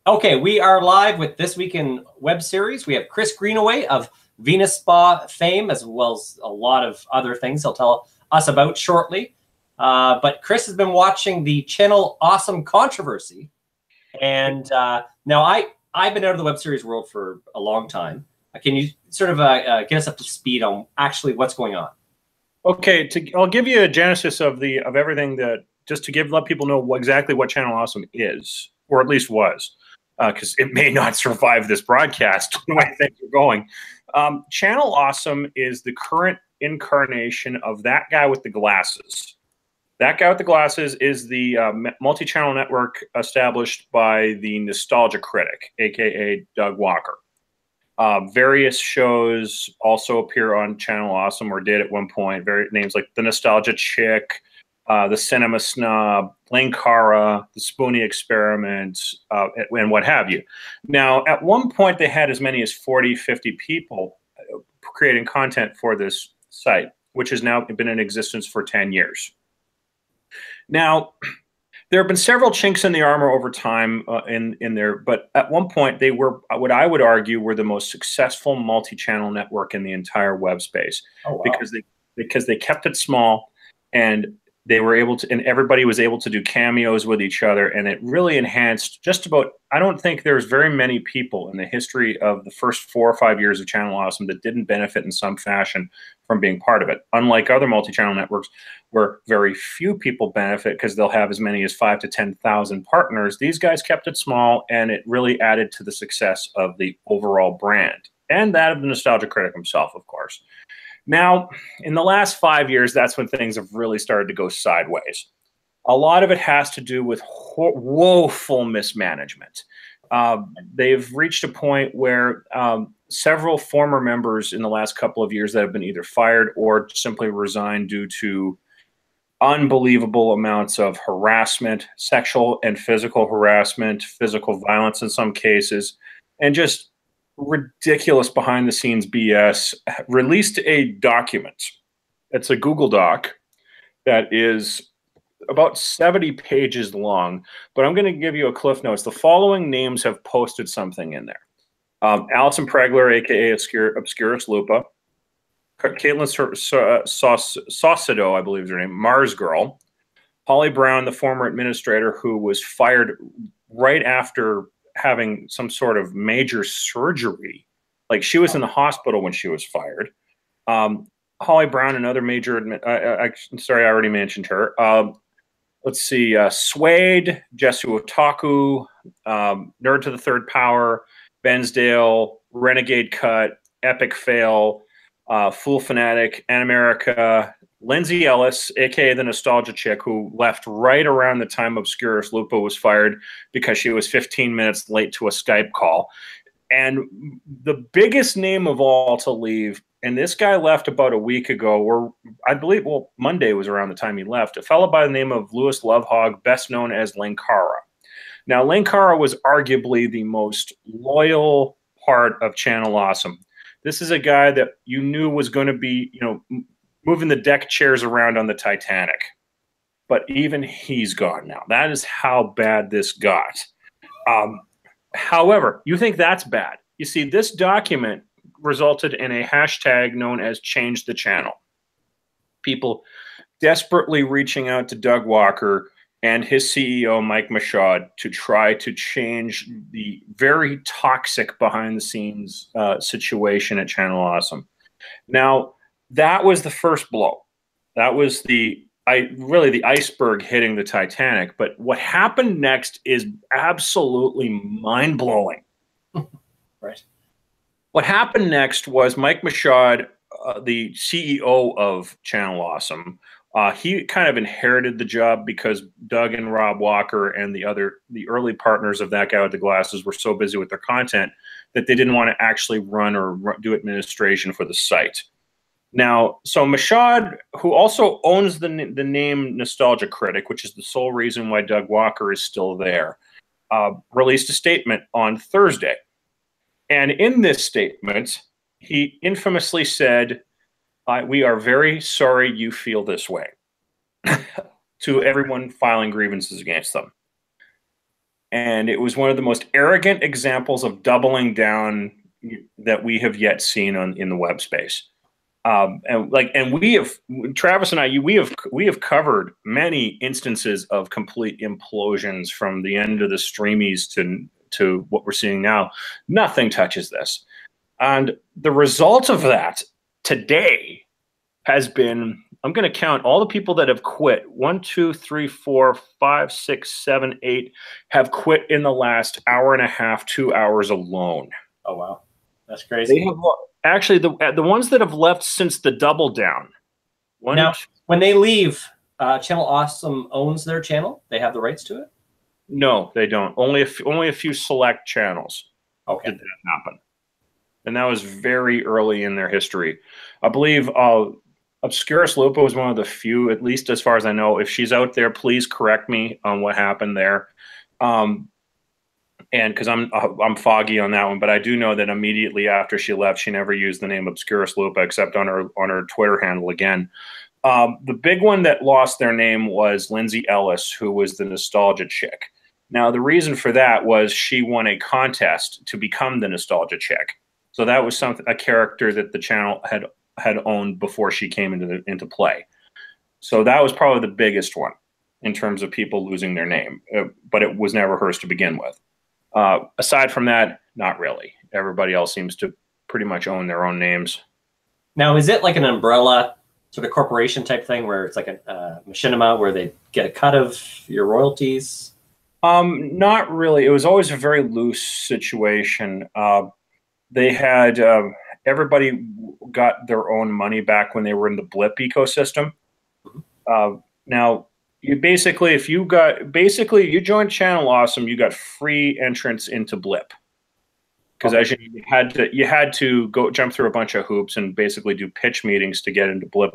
Okay, we are live with This Week in Web Series. We have Chris Greenaway of Venus Spa fame, as well as a lot of other things he'll tell us about shortly. But Chris has been watching the Channel Awesome controversy. And now I've been out of the Web Series world for a long time. Can you sort of get us up to speed on actually what's going on? Okay, I'll give you a genesis of everything, that just to let people know exactly what Channel Awesome is, or at least was, because it may not survive this broadcast the way things are going. Channel Awesome is the current incarnation of that guy with the glasses. That guy with the glasses is the multi-channel network established by the Nostalgia Critic, aka Doug Walker. Various shows also appear on Channel Awesome, or did at one point. Names like The Nostalgia Chick, The Cinema Snob, Linkara, The Spoonie Experiment, and what have you. Now, at one point, they had as many as 40, 50 people creating content for this site, which has now been in existence for 10 years. Now, there have been several chinks in the armor over time in there, but at one point they were, what I would argue, were the most successful multi-channel network in the entire web space. Oh, wow. because they kept it small, and they were able to, and everybody was able to do cameos with each other, and it really enhanced just about, I don't think there's very many people in the history of the first 4 or 5 years of Channel Awesome that didn't benefit in some fashion from being part of it. Unlike other multi-channel networks where very few people benefit because they'll have as many as 5,000 to 10,000 partners, these guys kept it small, and it really added to the success of the overall brand, and that of the Nostalgia Critic himself, of course. Now, in the last 5 years, that's when things have really started to go sideways. A lot of it has to do with woeful mismanagement. They've reached a point where several former members in the last couple of years that have been either fired or simply resigned due to unbelievable amounts of harassment, sexual and physical harassment, physical violence in some cases, and just ridiculous behind-the-scenes BS, released a document. It's a Google Doc that is about 70 pages long, but I'm going to give you a cliff notes. The following names have posted something in there. Allison Pregler, aka Obscurus Lupa, Caitlin Saucedo, I believe is her name, Mars Girl, Holly Brown, the former administrator who was fired right after having some sort of major surgery. Like, she was in the hospital when she was fired. Holly Brown, another major, sorry, I already mentioned her. Let's see, Suede, Jesu Otaku, Nerd to the Third Power, Bensdale, Renegade Cut, Epic Fail, Fool Fanatic, Animerica, Lindsay Ellis, aka the Nostalgia Chick, who left right around the time Obscurus Lupa was fired because she was 15 minutes late to a Skype call. And the biggest name of all to leave, and this guy left about a week ago, or I believe, well, Monday was around the time he left, a fellow by the name of Louis Lovehog, best known as Linkara. Now, Linkara was arguably the most loyal part of Channel Awesome. This is a guy that you knew was going to be, you know, moving the deck chairs around on the Titanic. But even he's gone now. That is how bad this got. However, you think that's bad. You see, this document resulted in a hashtag known as Change the Channel. People desperately reaching out to Doug Walker and his CEO, Mike Michaud, to try to change the very toxic behind-the-scenes situation at Channel Awesome. Now, that was the first blow. That was really the iceberg hitting the Titanic. But what happened next is absolutely mind-blowing. Right. What happened next was Mike Michaud, the CEO of Channel Awesome, he kind of inherited the job because Doug and Rob Walker and the early partners of that guy with the glasses were so busy with their content that they didn't want to actually run or do administration for the site. Now, so Michaud, who also owns the name Nostalgia Critic, which is the sole reason why Doug Walker is still there, released a statement on Thursday. And in this statement, he infamously said, "We are very sorry you feel this way," to everyone filing grievances against them. And it was one of the most arrogant examples of doubling down that we have yet seen in the web space. And we have, Travis and I, we have covered many instances of complete implosions from the end of the streamies to what we're seeing now. Nothing touches this. And the result of that today has been, I'm going to count all the people that have quit. 1, 2, 3, 4, 5, 6, 7, 8 have quit in the last hour and a half, 2 hours alone. Oh, wow. That's crazy. They have, actually, the ones that have left since the double down. Now, when they leave, Channel Awesome owns their channel. They have the rights to it. No, they don't. Only a few select channels. Okay. Did that happen? And that was very early in their history. I believe Obscurus Lupa was one of the few, at least as far as I know. If she's out there, please correct me on what happened there. And because I'm foggy on that one, but I do know that immediately after she left, she never used the name Obscurus Lupa except on her Twitter handle again. The big one that lost their name was Lindsay Ellis, who was the Nostalgia Chick. Now, the reason for that was she won a contest to become the Nostalgia Chick. So that was a character that the channel had owned before she came into play. So that was probably the biggest one in terms of people losing their name, but it was never hers to begin with. Aside from that, not really. Everybody else seems to pretty much own their own names. Now, is it like an umbrella sort of corporation type thing where it's like a machinima where they get a cut of your royalties? Not really. It was always a very loose situation. They had everybody got their own money back when they were in the Blip ecosystem. Mm-hmm. Now, you basically, if you joined Channel Awesome, you got free entrance into Blip. Because as you had to go jump through a bunch of hoops and basically do pitch meetings to get into Blip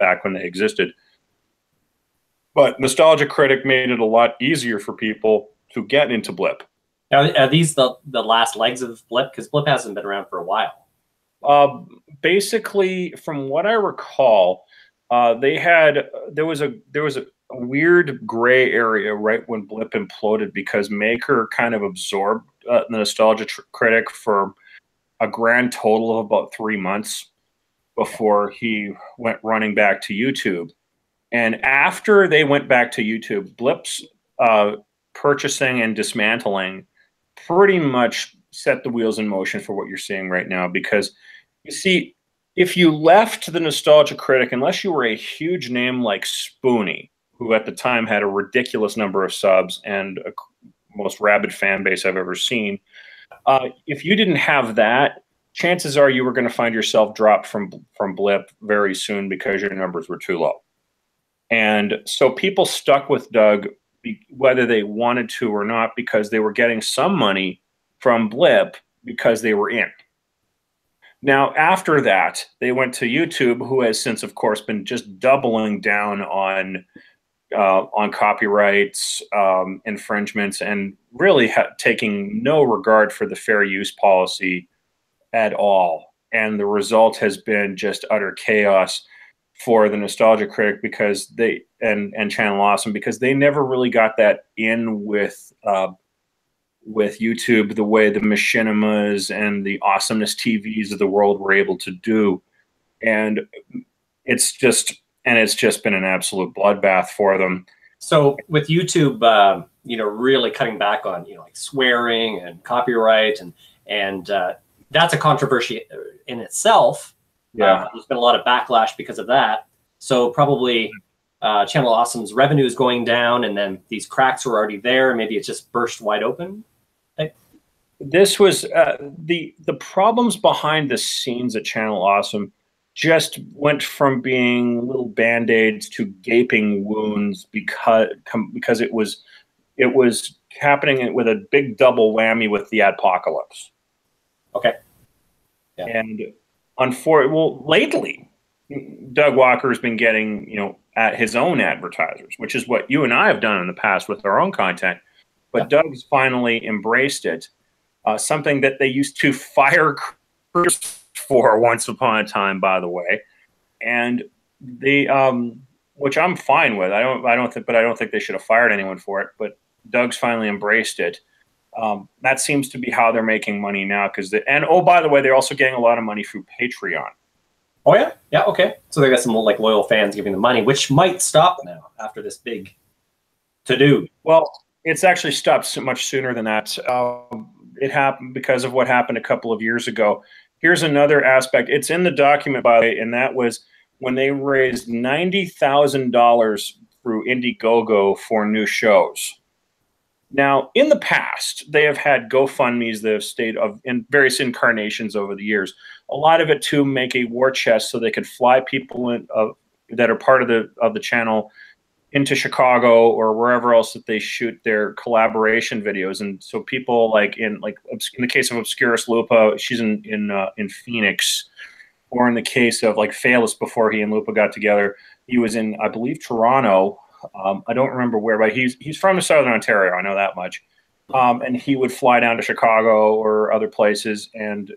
back when they existed. But Nostalgia Critic made it a lot easier for people to get into Blip. Now, are these the last legs of Blip? Because Blip hasn't been around for a while. Basically, from what I recall, there was a weird gray area right when Blip imploded because Maker kind of absorbed the Nostalgia Critic for a grand total of about 3 months before he went running back to YouTube. And after they went back to YouTube, Blip's purchasing and dismantling pretty much set the wheels in motion for what you're seeing right now. Because you see, if you left the Nostalgia Critic, unless you were a huge name like Spoonie, who at the time had a ridiculous number of subs and a most rabid fan base I've ever seen, if you didn't have that, chances are you were going to find yourself dropped from Blip very soon because your numbers were too low. And so people stuck with Doug whether they wanted to or not because they were getting some money from Blip because they were in. Now, after that, they went to YouTube, who has since, of course, been just doubling down on copyrights, infringements, and really taking no regard for the fair use policy at all. And the result has been just utter chaos for the Nostalgia Critic because they and Channel Awesome because they never really got that in with YouTube the way the Machinimas and the Awesomeness TVs of the world were able to do, and it's just been an absolute bloodbath for them. So with YouTube, really cutting back on like swearing and copyright and that's a controversy in itself. Yeah, there's been a lot of backlash because of that. So probably Channel Awesome's revenue is going down, and then these cracks were already there. Maybe it's just burst wide open. This was the problems behind the scenes at Channel Awesome just went from being little band-aids to gaping wounds because it was happening with a big double whammy with the adpocalypse. Okay. Yeah. And lately, Doug Walker has been getting, at his own advertisers, which is what you and I have done in the past with our own content. But yeah. Doug's finally embraced it, something that they used to fire for once upon a time, by the way, and which I'm fine with. I don't think they should have fired anyone for it. But Doug's finally embraced it. That seems to be how they're making money now. And oh, by the way, they're also getting a lot of money through Patreon. Oh yeah, yeah, okay. So they got some like loyal fans giving them money, which might stop now after this big to-do. Well, it's actually stopped so much sooner than that. It happened because of what happened a couple of years ago. Here's another aspect. It's in the document, by the way, and that was when they raised $90,000 through Indiegogo for new shows. Now, in the past, they have had GoFundMes that have stayed in various incarnations over the years. A lot of it to make a war chest so they could fly people in, that are part of the channel into Chicago or wherever else that they shoot their collaboration videos. And so people in the case of Obscurus Lupa, she's in Phoenix, or in the case of like Phalis, before he and Lupa got together, he was in, I believe, Toronto. I don't remember where, but he's from Southern Ontario. I know that much. And he would fly down to Chicago or other places. And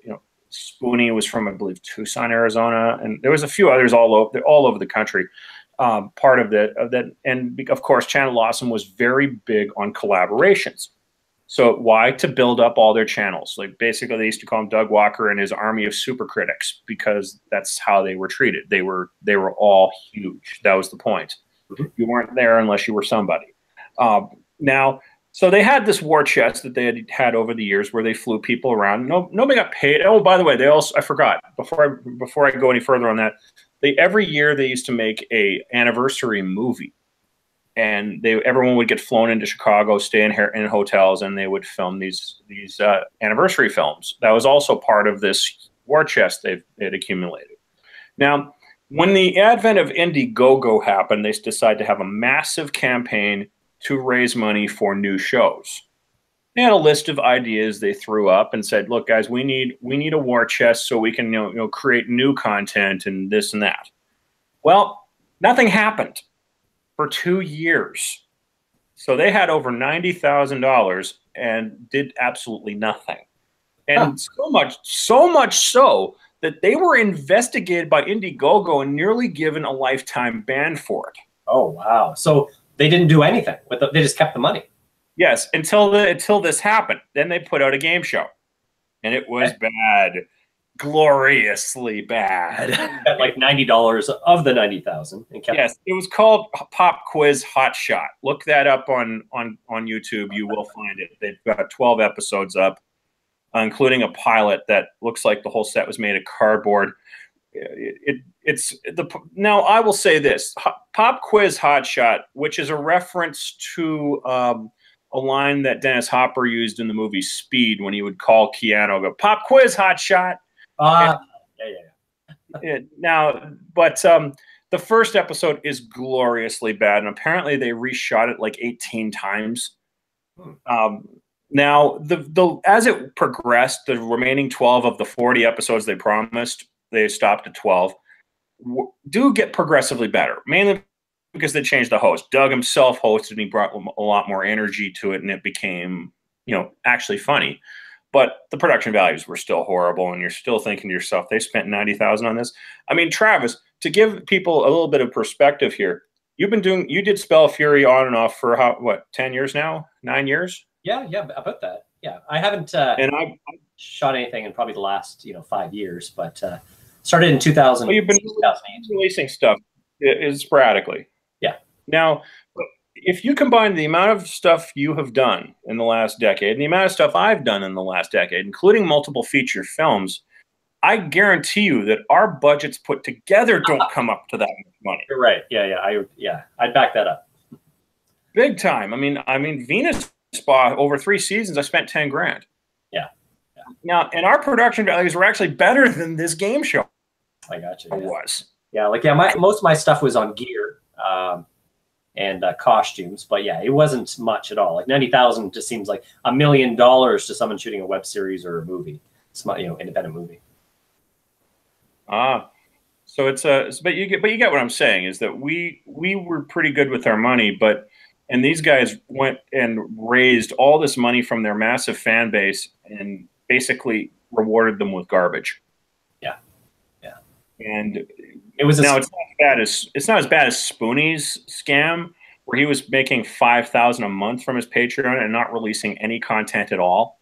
Spoonie was from, I believe, Tucson, Arizona, and there was a few others all over the country. Part of that, and of course, Channel Awesome was very big on collaborations. So why? To build up all their channels. Like basically, they used to call him Doug Walker and his army of super critics because that's how they were treated. They were all huge. That was the point. You weren't there unless you were somebody. So they had this war chest that they had over the years where they flew people around. Nobody got paid. Oh, by the way, I forgot before I go any further on that. Every year they used to make a anniversary movie, and everyone would get flown into Chicago, stay in hotels, and they would film these anniversary films. That was also part of this war chest they'd accumulated. Now, when the advent of Indiegogo happened, they decided to have a massive campaign to raise money for new shows. They had a list of ideas they threw up and said, "Look, guys, we need a war chest so we can create new content and this and that." Well, nothing happened for 2 years. So they had over $90,000 and did absolutely nothing. And so much so that they were investigated by Indiegogo and nearly given a lifetime ban for it. Oh, wow. So they didn't do anything. They just kept the money. Yes, until this happened. Then they put out a game show. And it was bad. Gloriously bad. At like $90 of the 90,000. Yes, it was called Pop Quiz Hot Shot. Look that up on YouTube. You will find it. They've got 12 episodes up, including a pilot that looks like the whole set was made of cardboard. Now I will say this: Pop Quiz Hot Shot, which is a reference to a line that Dennis Hopper used in the movie Speed when he would call Keanu, go, "Pop Quiz Hot Shot." Now, but the first episode is gloriously bad, and apparently they reshot it like 18 times. Now, as it progressed, the remaining 12 of the 40 episodes they promised, they stopped at 12, do get progressively better, mainly because they changed the host. Doug himself hosted, and he brought a lot more energy to it, and it became, actually funny. But the production values were still horrible, and you're still thinking to yourself, they spent $90,000 on this. I mean, Travis, to give people a little bit of perspective here, you did Spell Fury on and off for 10 years now? 9 years? Yeah, about that. Yeah, I haven't I shot anything in probably the last 5 years, but started in 2000. Well, you've been releasing stuff sporadically. Yeah. Now, if you combine the amount of stuff you have done in the last decade and the amount of stuff I've done in the last decade, including multiple feature films, I guarantee you that our budgets put together don't come up to that much money. You're right. I'd back that up. Big time. I mean, Venus Spa over 3 seasons, I spent 10 grand. Yeah. Now, and our production values were actually better than this game show. I got you. It was. Yeah, most of my stuff was on gear and costumes, but yeah, it wasn't much at all. Like 90,000 just seems like $1 million to someone shooting a web series or a movie, independent movie. So but you get what I'm saying is that we were pretty good with our money, and these guys went and raised all this money from their massive fan base and basically rewarded them with garbage. Yeah. And it was it's not as bad as Spoonie's scam, where he was making $5,000 a month from his Patreon and not releasing any content at all.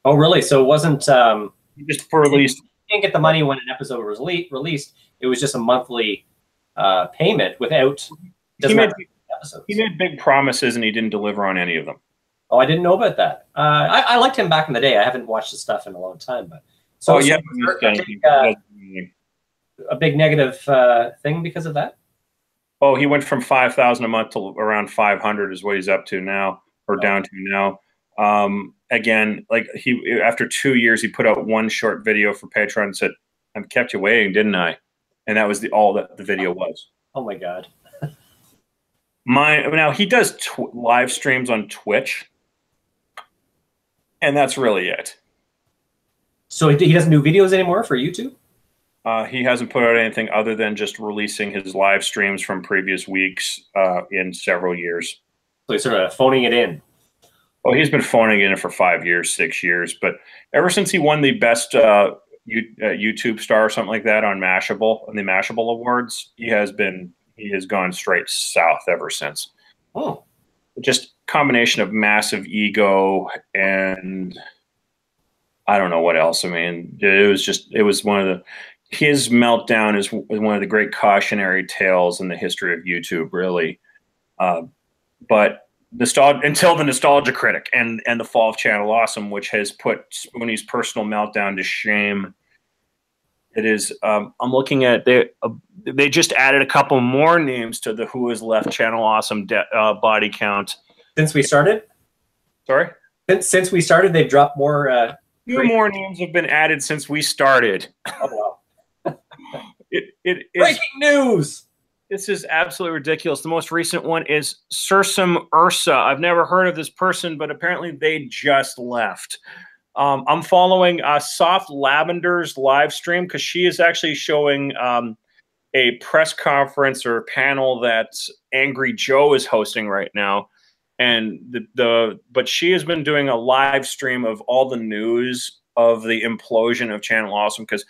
Oh, really? So it wasn't he just released. You didn't get the money when an episode was released. It was just a monthly payment without. He made big promises and he didn't deliver on any of them. Oh, I didn't know about that. I liked him back in the day. I haven't watched his stuff in a long time, but so, yeah, a big negative thing because of that. Oh, he went from 5,000 a month to around 500 is what he's up to now, or down to now. Again, like after 2 years, he put out one short video for Patreon and said, "I kept you waiting, didn't I?" And that was all that the video was. Oh my God. Now he does live streams on Twitch, and that's really it. So he doesn't do videos anymore for YouTube? He hasn't put out anything other than just releasing his live streams from previous weeks in several years. So he's sort of phoning it in. Well, he's been phoning it in for 5 years, 6 years, but ever since he won the best YouTube star or something like that on Mashable, on the Mashable Awards, he has gone straight south ever since. Oh, just combination of massive ego and I don't know what else. I mean, it was one of his meltdown is one of the great cautionary tales in the history of YouTube, really. But until the Nostalgia Critic and the fall of Channel Awesome, which has put Spoonie's personal meltdown to shame. It is. I'm looking at they just added a couple more names to the Who Has Left Channel Awesome body count since we started. Sorry, since we started, they've dropped more. Two more names have been added since we started. Oh wow! Breaking news. This is absolutely ridiculous. The most recent one is Sursum Ursa. I've never heard of this person, but apparently they just left. I'm following Soft Lavender's live stream because she is actually showing a press conference or panel that Angry Joe is hosting right now. And but she has been doing a live stream of all the news of the implosion of Channel Awesome because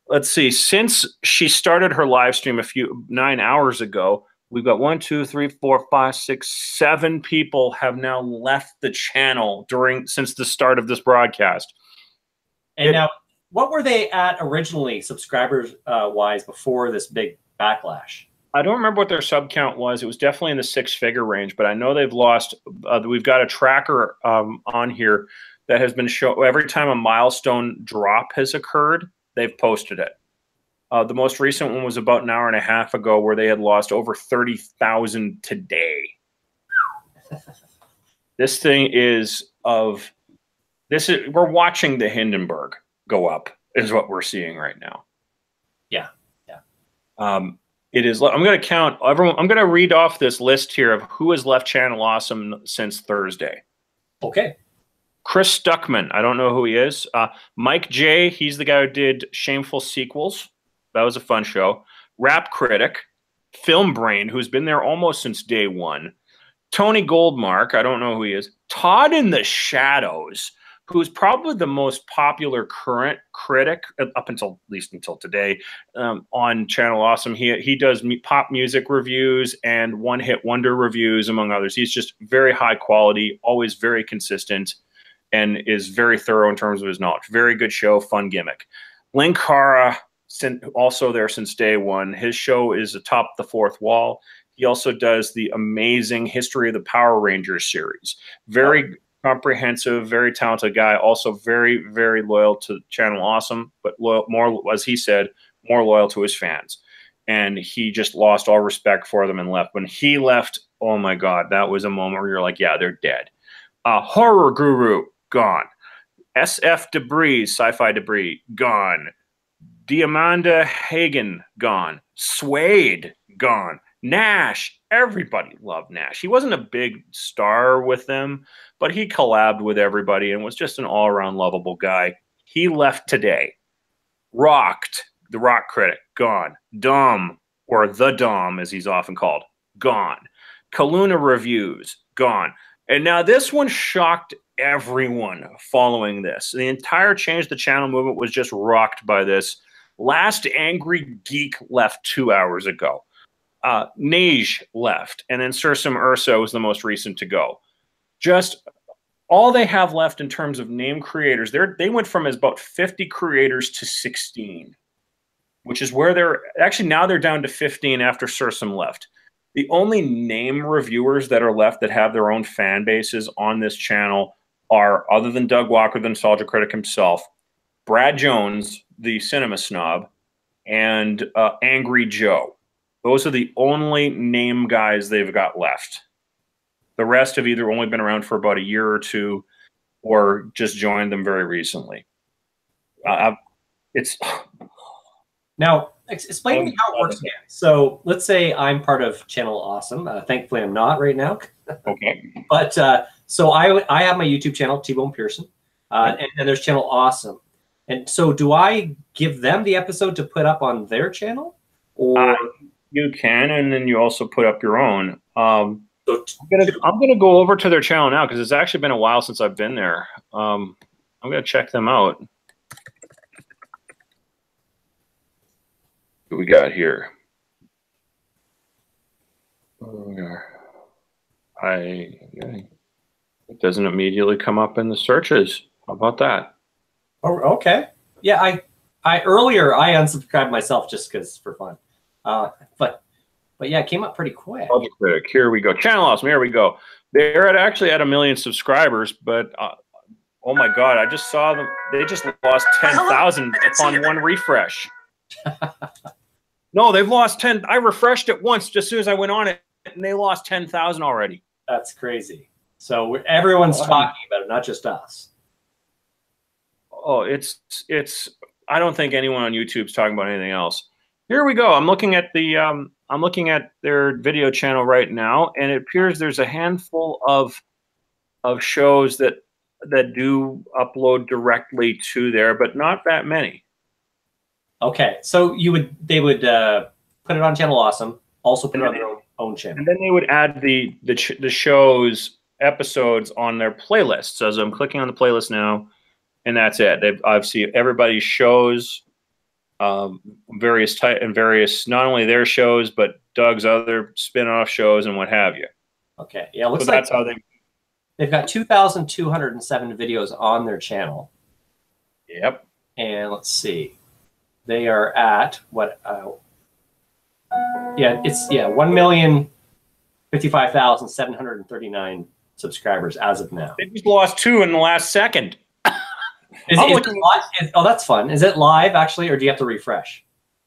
let's see, since she started her live stream 9 hours ago, we've got 1, 2, 3, 4, 5, 6, 7 people have now left the channel since the start of this broadcast. And now, what were they at originally, subscribers wise, before this big backlash? I don't remember what their sub count was. It was definitely in the 6-figure range, but I know they've lost. We've got a tracker on here that has been shown every time a milestone drop has occurred. They've posted it. The most recent one was about an hour and a half ago where they had lost over 30,000 today. This thing we're watching the Hindenburg go up is what we're seeing right now. Yeah. Yeah. It is. I'm going to count everyone. I'm going to read off this list here of who has left Channel Awesome since Thursday. Okay. Chris Stuckman, I don't know who he is. Mike J, he's the guy who did Shameful Sequels. That was a fun show. Rap Critic. Film Brain, who's been there almost since day one. Tony Goldmark, I don't know who he is. Todd in the Shadows, who's probably the most popular current critic, up until at least until today, on Channel Awesome. He does pop music reviews and one-hit wonder reviews, among others. He's just very high quality, always very consistent, and is very thorough in terms of his knowledge. Very good show, fun gimmick. Link Hara, also there since day one. His show is atop the fourth wall. He also does the amazing History of the Power Rangers series. Very comprehensive, very talented guy. Also very, very loyal to Channel Awesome, but more, as he said, more loyal to his fans. And he just lost all respect for them and left. When he left, oh my God, that was a moment where you're like, yeah, they're dead. Horror Guru, gone. SF Debris, Sci-Fi Debris, gone. Diamanda Hagen, gone. Suede, gone. Nash, everybody loved Nash. He wasn't a big star with them, but he collabed with everybody and was just an all-around lovable guy. He left today. Rocked, the rock critic, gone. Dom, or the Dom as he's often called, gone. Kaluna Reviews, gone. And now this one shocked everyone following this. The entire Change the Channel movement was just rocked by this. Last Angry Geek left 2 hours ago. Nage left, and then Sursum Urso was the most recent to go. Just all they have left in terms of name creators, they went from about 50 creators to 16, which is where they're actually now they're down to 15 after Sursum left. The only name reviewers that are left that have their own fan bases on this channel are, other than Doug Walker, the nostalgia critic himself, Brad Jones, the cinema snob, and Angry Joe. Those are the only name guys they've got left. The rest have either only been around for about a year or two or just joined them very recently. It's now, explain to me how it works again. So let's say I'm part of Channel Awesome. Thankfully, I'm not right now. Okay. But so I have my YouTube channel, T-Bone Pearson, and there's Channel Awesome. And so do I give them the episode to put up on their channel? Or you can, and then you also put up your own. I'm gonna go over to their channel now because it's actually been a while since I've been there. I'm gonna check them out. What we got here? It doesn't immediately come up in the searches. How about that? Oh, okay. Yeah, I earlier I unsubscribed myself just because for fun. But yeah, it came up pretty quick. Critic. Here we go. Channel Awesome. Here we go. They're actually at 1 million subscribers, but oh my God, I just saw them. They just lost 10,000 upon one refresh. No, they've lost 10. I refreshed it once just as soon as I went on it, and they lost 10,000 already. That's crazy. So everyone's talking about it, not just us. Oh, it's. I don't think anyone on YouTube's talking about anything else. Here we go. I'm looking at their video channel right now, and it appears there's a handful of shows that do upload directly to there, but not that many. Okay, so they would put it on Channel Awesome, also put it on their own channel, and then they would add the show's episodes on their playlist. So as I'm clicking on the playlist now, and that's it. I've seen everybody's shows, various not only their shows but Doug's other spin-off shows and what have you. Okay, yeah, looks like that's how they've got 2,207 videos on their channel. Yep. And let's see. They are at what? Yeah, it's 1,055,739 subscribers as of now. They just lost 2 in the last second. Is it live? Oh, that's fun. Is it live actually, or do you have to refresh?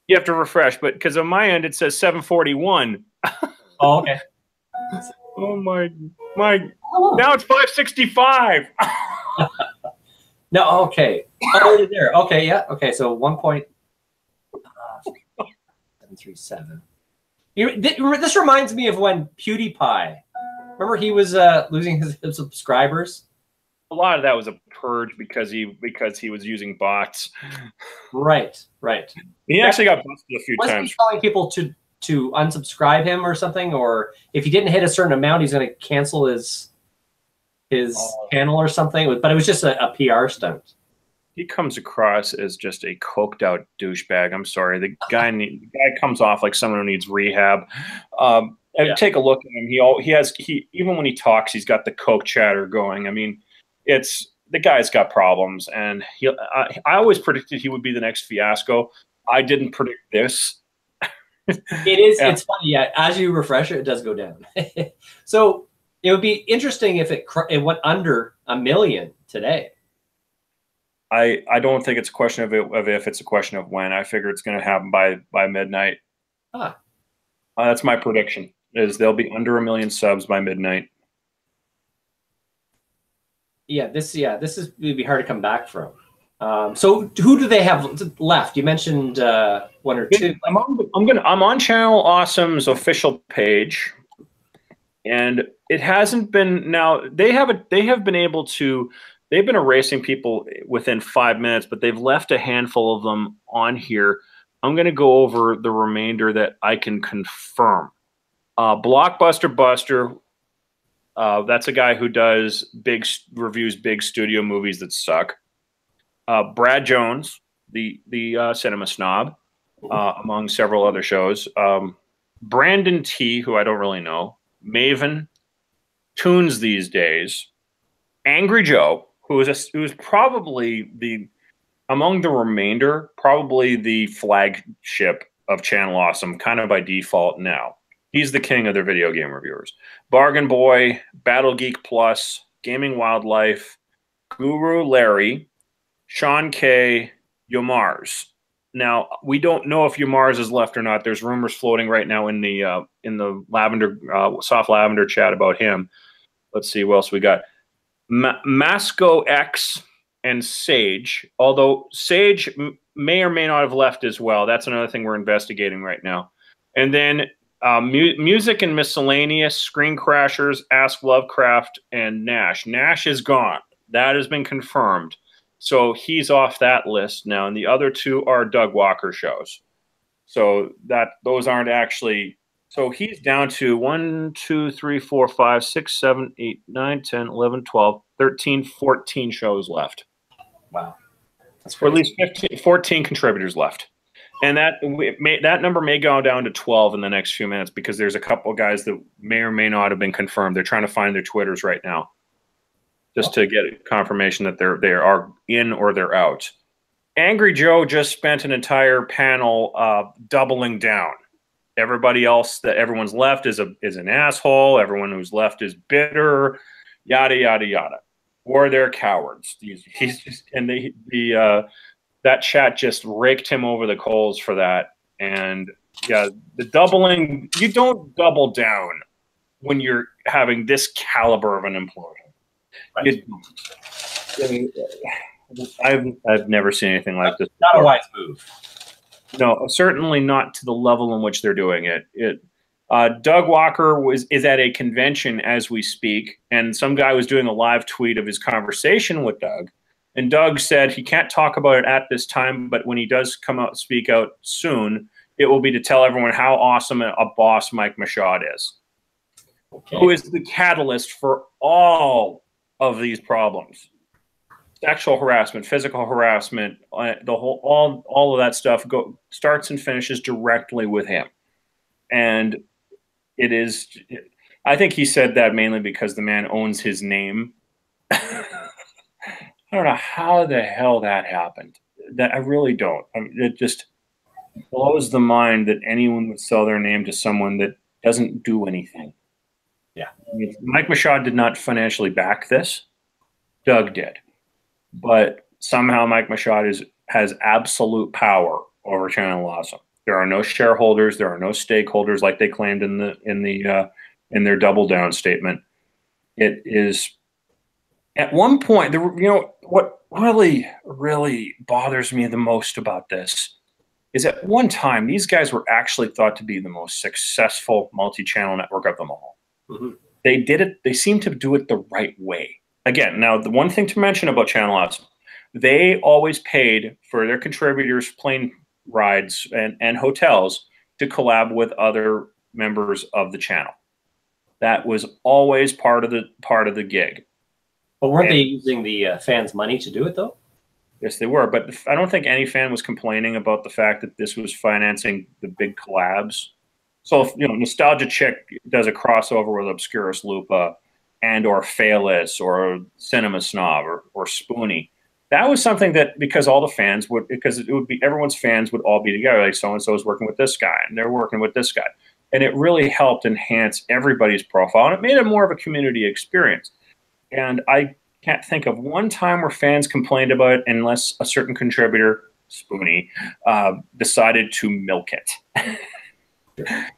You have to refresh, but because on my end it says 741. Oh, okay. Oh my! Now it's 565. No, okay. Oh, you're there. Okay, yeah. Okay, so 1.737. This reminds me of when PewDiePie. Remember he was losing his subscribers. A lot of that was a purge because he was using bots. Right. He actually got busted a few times. Was he telling people to unsubscribe him or something, or if he didn't hit a certain amount, he's going to cancel his channel or something? But it was just a PR stunt. He comes across as just a coked out douchebag. I'm sorry, the guy comes off like someone who needs rehab. Take a look at him. He even when he talks, he's got the coke chatter going. I mean, the guy's got problems, and I always predicted he would be the next Fiasco. I didn't predict this. It is. Yeah. It's funny. Yeah, as you refresh it, it does go down. So it would be interesting if it went under 1 million today. I don't think it's a question of if, it's a question of when. I figure it's going to happen by midnight. That's my prediction. Is they'll be under 1 million subs by midnight. Yeah, this would be hard to come back from. So who do they have left? You mentioned one or two. I'm on Channel Awesome's official page, and it hasn't been. Now they have been able to. They've been erasing people within 5 minutes, but they've left a handful of them on here. I'm going to go over the remainder that I can confirm. Blockbuster Buster. That's a guy who does reviews big studio movies that suck. Brad Jones, the cinema snob, among several other shows. Brandon T, who I don't really know, Maven, Tunes these days, Angry Joe, who is probably among the remainder, probably the flagship of Channel Awesome, kind of by default now. He's the king of their video game reviewers. Bargain Boy, Battle Geek Plus, Gaming Wildlife, Guru Larry, Sean K, Yomars. Now, we don't know if Yomars is left or not. There's rumors floating right now in the lavender soft lavender chat about him. Let's see what else we got. Masco X and Sage, although Sage may or may not have left as well. That's another thing we're investigating right now. And then Music and Miscellaneous, Screen Crashers, Ask Lovecraft, and Nash. Nash is gone. That has been confirmed. So he's off that list now. And the other two are Doug Walker shows. So those aren't actually... So he's down to 1, 2, 3, 4, 5, 6, 7, 8, 9, 10, 11, 12, 13, 14 shows left. Wow. That's or at least 15, 14 contributors left. And that number may go down to 12 in the next few minutes because there's a couple of guys that may or may not have been confirmed. They're trying to find their Twitters right now just to get confirmation that they are in or they're out. Angry Joe just spent an entire panel doubling down. Everybody else that everyone's left is an asshole. Everyone who's left is bitter, yada yada yada. Or they're cowards. He's just that chat just raked him over the coals for that. And yeah, the doubling, you don't double down when you're having this caliber of an implosion. Right. I've never seen anything like this. Not a wise move. No, certainly not to the level in which they're doing it. Doug Walker is at a convention as we speak, and some guy was doing a live tweet of his conversation with Doug. And Doug said he can't talk about it at this time, but when he does come out, speak out soon, it will be to tell everyone how awesome a boss Mike Michaud is, who is the catalyst for all of these problems. Sexual harassment, physical harassment, all of that stuff starts and finishes directly with him. And it is, I think he said that mainly because the man owns his name. I don't know how the hell that happened. I really don't. It just blows the mind that anyone would sell their name to someone that doesn't do anything. Yeah. Mike Michaud did not financially back this. Doug did. But somehow Mike Michaud has absolute power over Channel Awesome. There are no shareholders. There are no stakeholders like they claimed in their double down statement. It is at one point. What really, really bothers me the most about this is at one time these guys were actually thought to be the most successful multi-channel network of them all. Mm-hmm. They did it. They seem to do it the right way. Again, now the one thing to mention about Channel Awesome, they always paid for their contributors' plane rides and hotels to collab with other members of the channel. That was always part of the gig. But weren't they using the fans' money to do it though? Yes, they were. But I don't think any fan was complaining about the fact that this was financing the big collabs. So if, Nostalgia Chick does a crossover with Obscurus Lupa and or Phaelus or Cinema Snob or Spoonie. That was something that because everyone's fans would all be together. Like so-and-so is working with this guy and they're working with this guy. And it really helped enhance everybody's profile. And it made it more of a community experience. And I can't think of one time where fans complained about it unless a certain contributor, Spoonie, decided to milk it.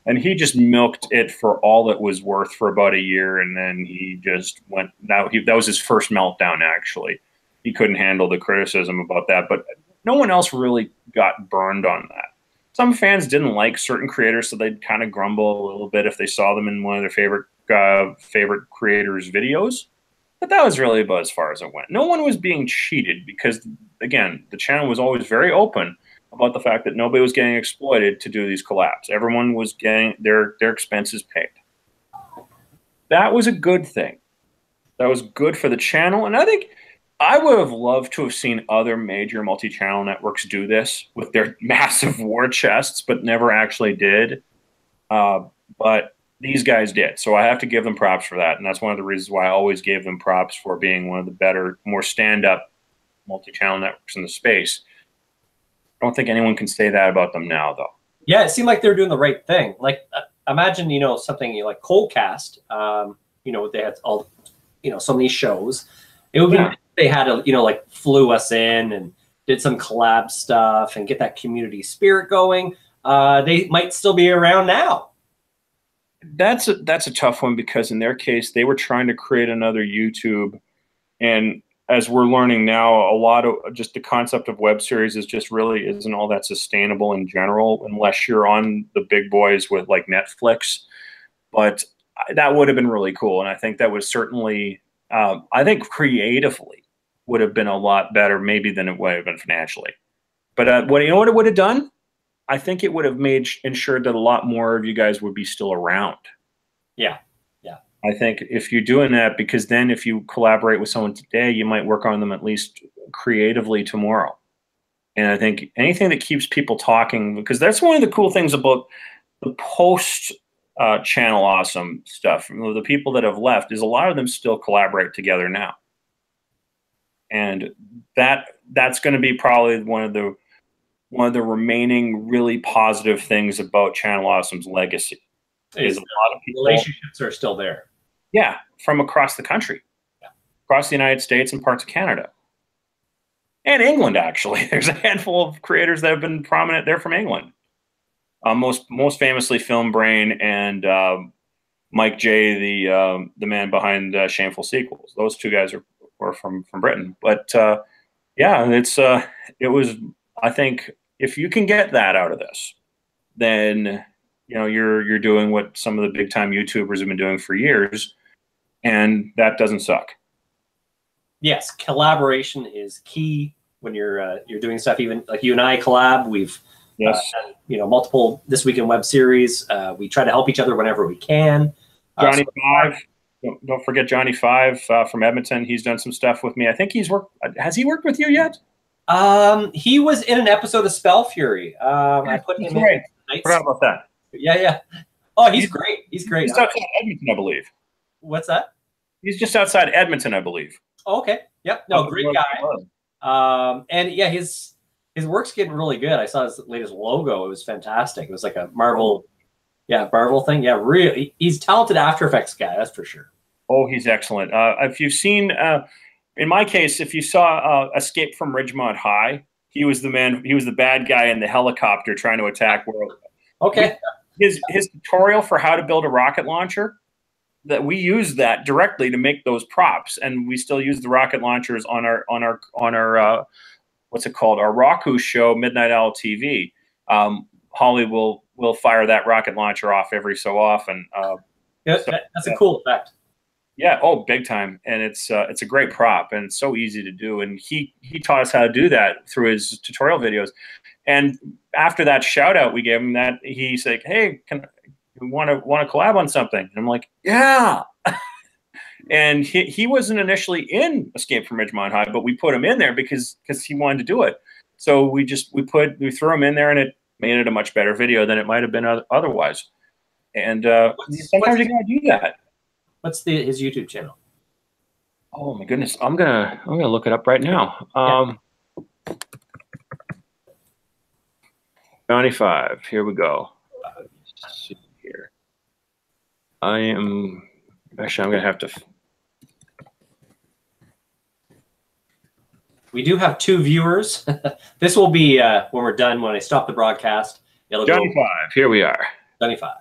And he just milked it for all it was worth for about a year, and then he just went. That was his first meltdown. Actually, he couldn't handle the criticism about that, but no one else really got burned on that. Some fans didn't like certain creators, so they'd kind of grumble a little bit if they saw them in one of their favorite creators' videos. But that was really about as far as it went. No one was being cheated because, again, the channel was always very open about the fact that nobody was getting exploited to do these collabs. Everyone was getting their expenses paid. That was a good thing. That was good for the channel. And I think I would have loved to have seen other major multi-channel networks do this with their massive war chests, but never actually did. But these guys did. So I have to give them props for that. And that's one of the reasons why I always gave them props for being one of the better, more stand-up multi-channel networks in the space. I don't think anyone can say that about them now, though. Yeah, it seemed like they were doing the right thing. Like, imagine, you know, something like Coldcast, you know, they had all, you know, so many shows. It would be, they had to, you know, like flew us in and did some collab stuff and get that community spirit going. They might still be around now. That's a tough one, because in their case, they were trying to create another YouTube. And as we're learning now, a lot of just the concept of web series is just really isn't all that sustainable in general, unless you're on the big boys with like Netflix. But that would have been really cool. And I think that was certainly, I think creatively would have been a lot better maybe than it would have been financially. But what, you know what it would have done? I think it would have ensured that a lot more of you guys would be still around. Yeah. Yeah. I think if you're doing that, because then if you collaborate with someone today, you might work on them at least creatively tomorrow. And I think anything that keeps people talking, because that's one of the cool things about the post Channel Awesome stuff. The people that have left is a lot of them still collaborate together now. And that's going to be probably one of the remaining really positive things about Channel Awesome's legacy. Is a lot of people, relationships are still there. Yeah, from across the country, across the United States and parts of Canada. And England, actually. There's a handful of creators that have been prominent there from England. Most famously Film Brain and Mike J, the man behind Shameful Sequels. Those two guys were from Britain. But yeah, it was, I think, if you can get that out of this, then you know you're doing what some of the big time YouTubers have been doing for years, and that doesn't suck. Yes, collaboration is key when you're doing stuff. Even like you and I collab, we've done, you know, multiple This Week in Web series. We try to help each other whenever we can. Johnny Five, don't forget Johnny Five from Edmonton. He's done some stuff with me. I think he's worked. Has he worked with you yet? He was in an episode of Spell Fury. I put him in. Forgot about that. Yeah, yeah. Oh, he's great. He's great. He's outside Edmonton, I believe. What's that? He's just outside Edmonton, I believe. Oh, okay. Yep. No, great guy. And yeah, his work's getting really good. I saw his latest logo. It was fantastic. It was like a Marvel, Marvel thing. Yeah, really. He's a talented After Effects guy. That's for sure. Oh, he's excellent. If you've seen, in my case, if you saw Escape from Ridgemont High, he was the man. He was the bad guy in the helicopter trying to attack World. Okay. His tutorial for how to build a rocket launcher, that we use that directly to make those props, and we still use the rocket launchers on our what's it called, our Roku show, Midnight Owl TV. Holly will fire that rocket launcher off every so often. Yeah, so, that's a cool effect. Yeah, oh, big time, and it's a great prop, and it's so easy to do. And he taught us how to do that through his tutorial videos. And after that shout out we gave him, that he's like, "Hey, you want to collab on something?" And I'm like, "Yeah." And he wasn't initially in Escape from Ridgemont High, but we put him in there because he wanted to do it. So we threw him in there, and it made it a much better video than it might have been otherwise. And sometimes you gotta do that. What's his YouTube channel? Oh my goodness, I'm gonna look it up right now. Johnny Five. Here we go. Let's see here. I'm gonna have to. We do have 2 viewers. This will be when we're done. When I stop the broadcast, it'll Johnny Five. Here we are. Johnny Five.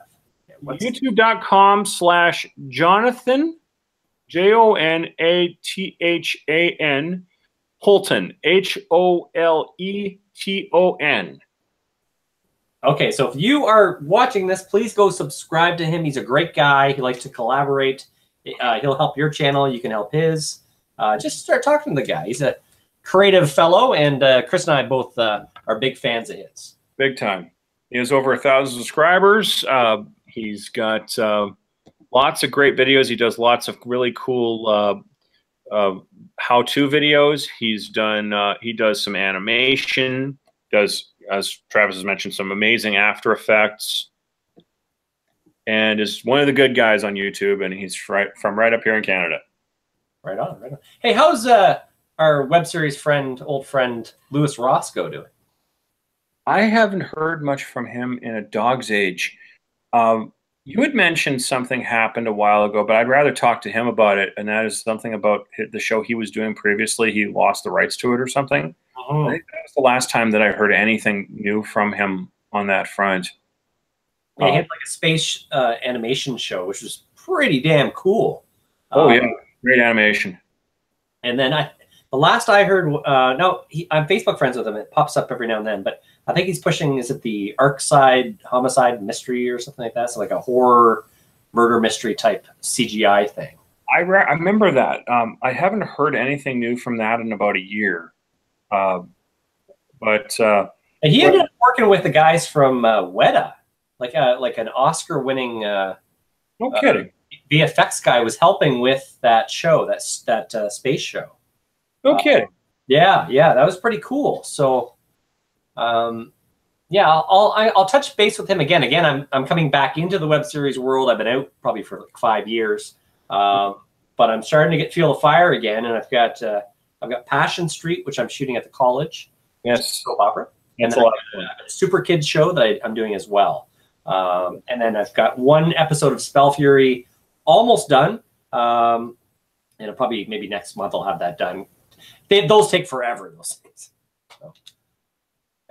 YouTube.com/Jonathan, JONATHAN, Holton, HOLETON. Okay, so if you are watching this, please go subscribe to him. He's a great guy. He likes to collaborate. He'll help your channel. You can help his. Just start talking to the guy. He's a creative fellow, and Chris and I both are big fans of his. Big time. He has over 1,000 subscribers. He's got lots of great videos. He does lots of really cool how-to videos. He does some animation. Does, as Travis has mentioned, some amazing After Effects. and is one of the good guys on YouTube, and he's from right up here in Canada. Right on, right on. Hey, how's our web series friend, old friend, Louis Roscoe doing? I haven't heard much from him in a dog's age. You had mentioned something happened a while ago, but I'd rather talk to him about it, and that is something about the show he was doing previously. He lost the rights to it or something. I think that was the last time that I heard anything new from him on that front. Yeah, he had like a space animation show, which was pretty damn cool. Oh yeah, great animation. And then the last I heard, no, I'm Facebook friends with him. It pops up every now and then, but I think he's pushing, is it the Arkside Homicide Mystery or something like that? So like a horror murder mystery type CGI thing. I remember that. I haven't heard anything new from that in about a year. And he ended up working with the guys from Weta, like an Oscar-winning no kidding. VFX guy was helping with that show, that space show. No kidding. Yeah, that was pretty cool. So, yeah, I'll touch base with him again. Again, I'm coming back into the web series world. I've been out probably for like 5 years, but I'm starting to feel the fire again. And I've got Passion Street, which I'm shooting at the college. Yes, soap opera. That's and a lot of fun. A Super Kids show that I'm doing as well. And then I've got one episode of Spell Fury almost done. And it'll probably maybe next month I'll have that done. Those take forever, those things. So.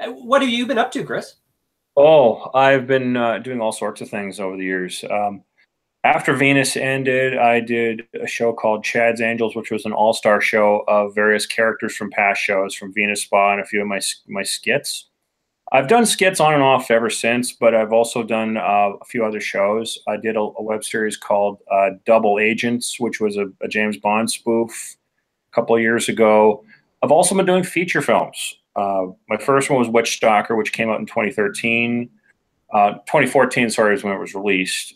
What have you been up to, Chris? Oh, I've been doing all sorts of things over the years. After Venus ended, I did a show called Chad's Angels, which was an all-star show of various characters from past shows, from Venus Spa and a few of my skits. I've done skits on and off ever since, but I've also done a few other shows. I did a web series called Double Agents, which was a James Bond spoof a couple of years ago. I've also been doing feature films. My first one was Witch Stalker, which came out in 2013. 2014, sorry, is when it was released.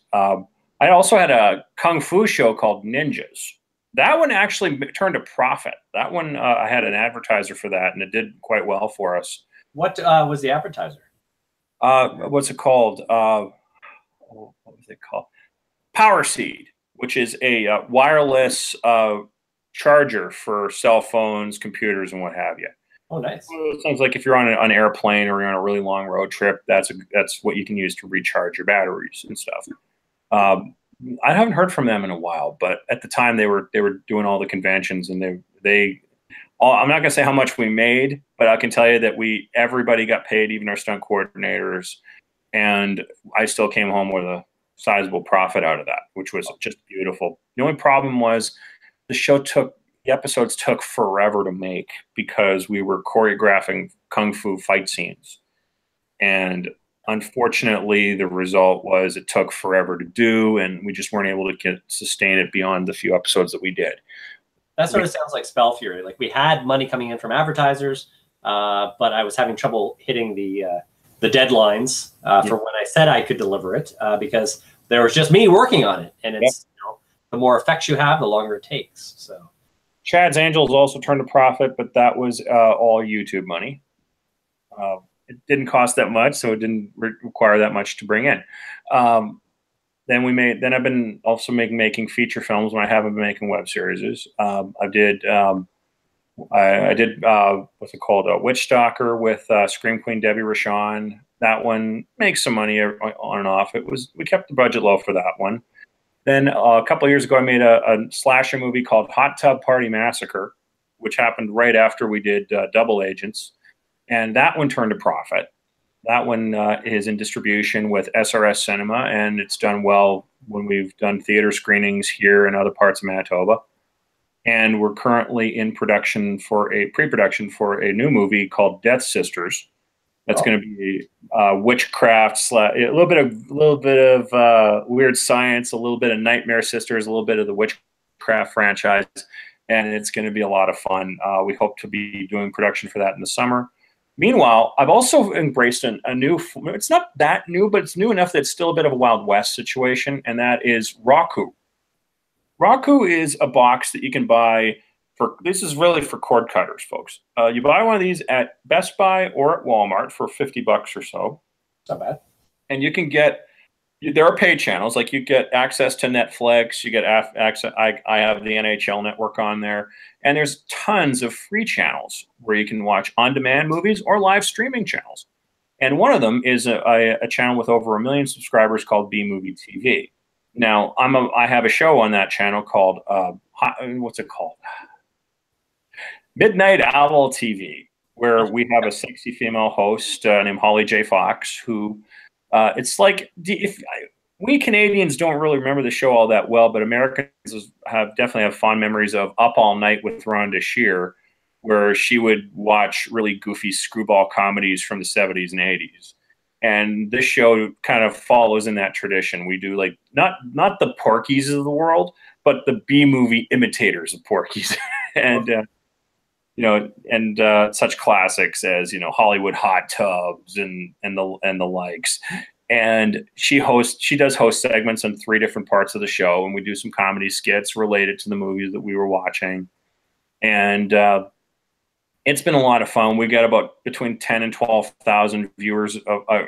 I also had a Kung Fu show called Ninjas. That one actually turned a profit. That one, I had an advertiser for that, and it did quite well for us. What was the advertiser? What's it called? What was it called? Power Seed, which is a wireless charger for cell phones, computers, and what have you. Oh, nice. It sounds like if you're on an airplane or you're on a really long road trip, that's what you can use to recharge your batteries and stuff. I haven't heard from them in a while, but at the time they were doing all the conventions, and I'm not gonna say how much we made, but I can tell you that everybody got paid, even our stunt coordinators, and I still came home with a sizable profit out of that, which was just beautiful. The only problem was the episodes took forever to make because we were choreographing kung fu fight scenes, and unfortunately, the result was it took forever to do, and we just weren't able to sustain it beyond the few episodes that we did. That sort of sounds like Spell Fury. Like we had money coming in from advertisers, but I was having trouble hitting the deadlines for when I said I could deliver it because there was just me working on it, and it's the more effects you have, the longer it takes. So, Chad's Angels also turned a profit, but that was all YouTube money. It didn't cost that much, so it didn't require that much to bring in. Then I've been also making feature films when I haven't been making web series. I did what's it called? Witch Stalker with Scream Queen Debbie Rochon. That one makes some money on and off. We kept the budget low for that one. Then a couple of years ago, I made a slasher movie called Hot Tub Party Massacre, which happened right after we did Double Agents. And that one turned a profit. That one is in distribution with SRS Cinema, and it's done well when we've done theater screenings here in other parts of Manitoba. And we're currently in pre-production for a new movie called Death Sisters. That's going to be witchcraft, a little bit of weird science, a little bit of Nightmare Sisters, a little bit of the witchcraft franchise, and it's going to be a lot of fun. We hope to be doing production for that in the summer. Meanwhile, I've also embraced a new, it's not that new, but it's new enough that it's still a bit of a Wild West situation, and that is Roku. Roku is a box that you can buy this is really for cord cutters, folks. You buy one of these at Best Buy or at Walmart for $50 or so. Not bad. And you can get There are paid channels, like you get access to Netflix, you get access. I have the NHL network on there, and there's tons of free channels where you can watch on-demand movies or live streaming channels. And one of them is a channel with over 1 million subscribers called B Movie TV. Now, I have a show on that channel called what's it called? Midnight Owl TV, where we have a sexy female host named Holly J. Fox, who it's like if we Canadians don't really remember the show all that well, but Americans definitely have fond memories of Up All Night with Rhonda Shear, where she would watch really goofy screwball comedies from the 70s and 80s. And this show kind of follows in that tradition. We do like not the Porkies of the world, but the B movie imitators of Porkies, and such classics as Hollywood Hot Tubs and the likes. And she does host segments on 3 different parts of the show, and we do some comedy skits related to the movies that we were watching. And it's been a lot of fun. We got about between 10 and 12,000 viewers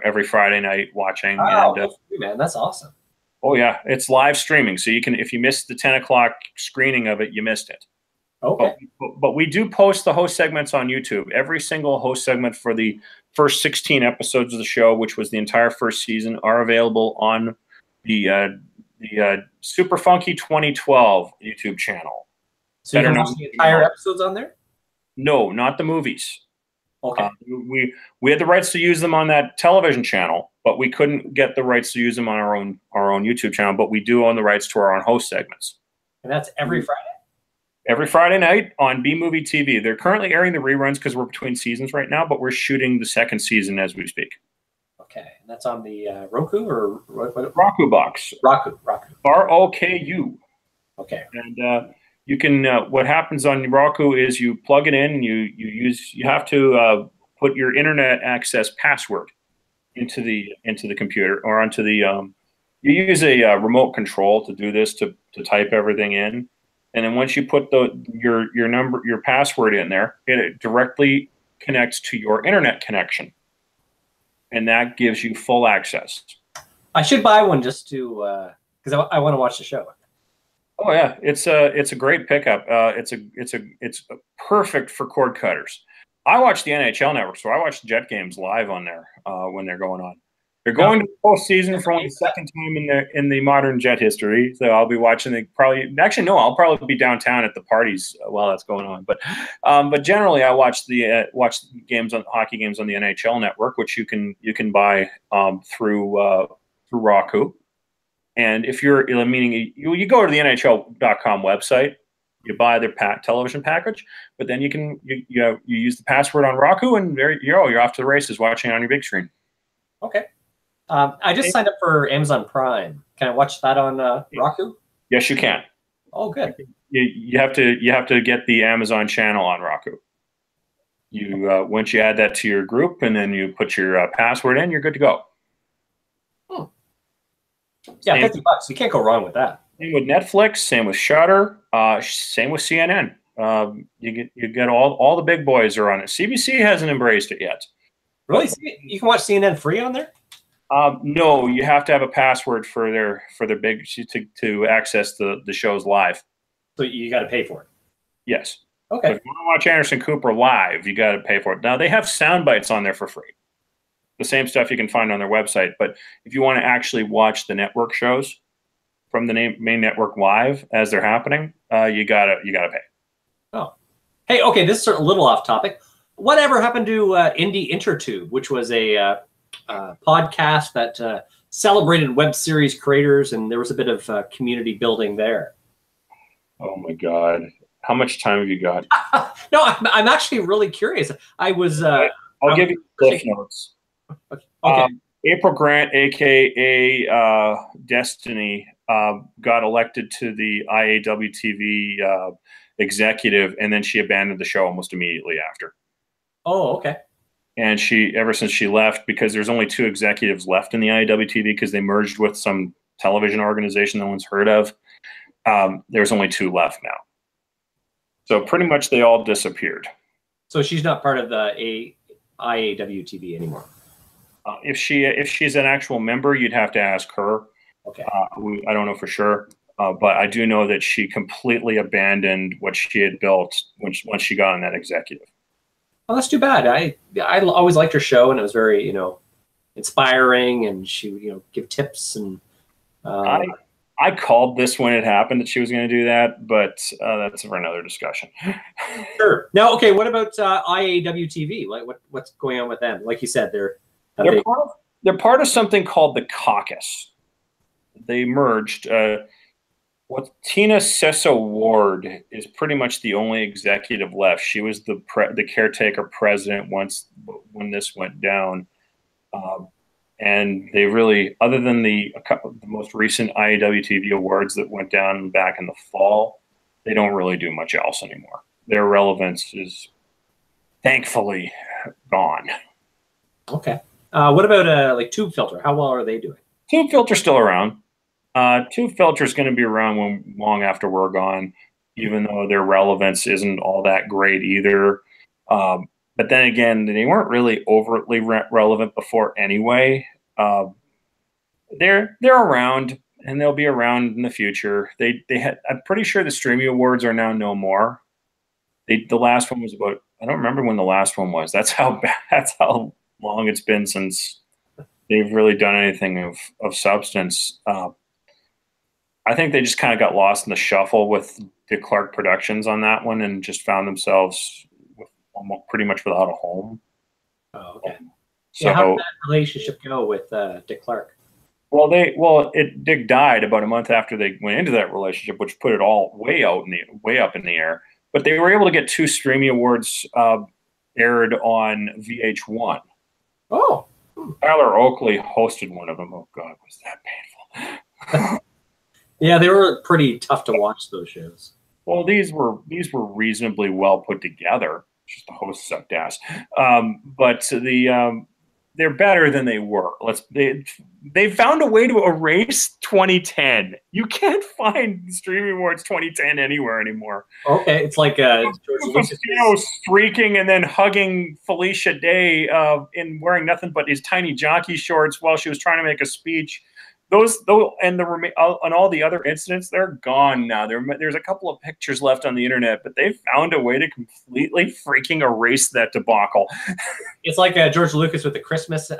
every Friday night watching. Wow, man, that's awesome. Oh yeah, it's live streaming, so you can, if you missed the 10 o'clock screening of it, you missed it. Okay. But we do post the host segments on YouTube. Every single host segment for the first 16 episodes of the show, which was the entire first season, are available on the Super Funky 2012 YouTube channel. So you can watch the entire episodes on there? No, not the movies. Okay. We had the rights to use them on that television channel, but we couldn't get the rights to use them on our own YouTube channel. But we do own the rights to our own host segments. And that's every Friday? Every Friday night on B Movie TV. They're currently airing the reruns because we're between seasons right now, but we're shooting the second season as we speak. Okay, and that's on the Roku or what? Roku box. Roku. ROKU. Okay. And you can. What happens on Roku is you plug it in, and you have to put your internet access password into the computer or onto the. You use a remote control to do this to type everything in. And then once you put your password in there, it directly connects to your internet connection, and that gives you full access. I should buy one just to because I want to watch the show. Oh yeah, it's a great pickup. It's perfect for cord cutters. I watch the NHL network, so I watch the Jet games live on there when they're going on. They're going to the postseason for only the second time in the modern Jet history. So I'll be watching. I'll probably be downtown at the parties while that's going on. But generally, I watch hockey games on the NHL network, which you can buy through Roku. And if you go to the NHL.com website, you buy their television package, but then you use the password on Roku, and there you're off to the races watching on your big screen. Okay. I just signed up for Amazon Prime. Can I watch that on Roku? Yes, you can. Oh, good. You have to get the Amazon channel on Roku. Once you add that to your group, and then you put your password in, you're good to go. Yeah, $50. You can't go wrong with that. Same with Netflix. Same with Shudder. Same with CNN. You get all the big boys are on it. CBC hasn't embraced it yet. Really? You can watch CNN free on there? No, you have to have a password for their big to access the shows live. So you got to pay for it. Yes. Okay. So if you want to watch Anderson Cooper live, you got to pay for it. Now they have sound bites on there for free. The same stuff you can find on their website, but if you want to actually watch the network shows from the main network live as they're happening, you gotta pay. Oh, hey, okay. This is a little off topic. Whatever happened to Indie Intertube, which was a podcast that celebrated web series creators, and there was a bit of community building there. Oh my God. How much time have you got? No, I'm actually really curious. I was... I'll give you cliff notes. Okay. April Grant, a.k.a. Destiny, got elected to the IAW TV executive, and then she abandoned the show almost immediately after. Oh, okay. And ever since she left, because there's only 2 executives left in the IAW TV because they merged with some television organization no one's heard of, there's only 2 left now. So pretty much they all disappeared. So she's not part of the IAW TV anymore. If she's an actual member, you'd have to ask her. Okay. I don't know for sure, but I do know that she completely abandoned what she had built once she got on that executive. Well, that's too bad. I always liked her show, and it was very inspiring, and she would give tips and. I called this when it happened that she was going to do that, but that's for another discussion. Sure. Now, okay, what about IAWTV? Like, what's going on with them? Like you said, they're part of something called the caucus. They merged. What Tina Sesso Ward is pretty much the only executive left. She was the caretaker president when this went down. And they really, other than the most recent IAW TV awards that went down back in the fall, they don't really do much else anymore. Their relevance is thankfully gone. Okay. What about like Tube Filter? How well are they doing? Tube Filter's still around. Tube Filter's going to be around long after we're gone, even though their relevance isn't all that great either. But then again, they weren't really overtly relevant before anyway. They're around, and they'll be around in the future. I'm pretty sure the Streaming Awards are now no more. The last one was about, I don't remember when the last one was. That's how long it's been since they've really done anything of substance. I think they just kind of got lost in the shuffle with the Clark Productions on that one, and just found themselves pretty much without a home. Oh, okay. So how did that relationship go with Dick Clark? Dick died about a month after they went into that relationship, which put it all way up in the air. But they were able to get 2 streaming awards aired on VH1. Oh, Tyler Oakley hosted one of them. Oh God, was that painful? Yeah, they were pretty tough to watch, those shows. Well, these were reasonably well put together. Just the host sucked ass. But they're better than they were. They found a way to erase 2010. You can't find Streaming Awards 2010 anywhere anymore. Okay, it's like George Lucas streaking and then hugging Felicia Day in wearing nothing but his tiny jockey shorts while she was trying to make a speech. And all the other incidents, they're gone now. There's a couple of pictures left on the internet, but they found a way to completely freaking erase that debacle. It's like George Lucas with the Christmas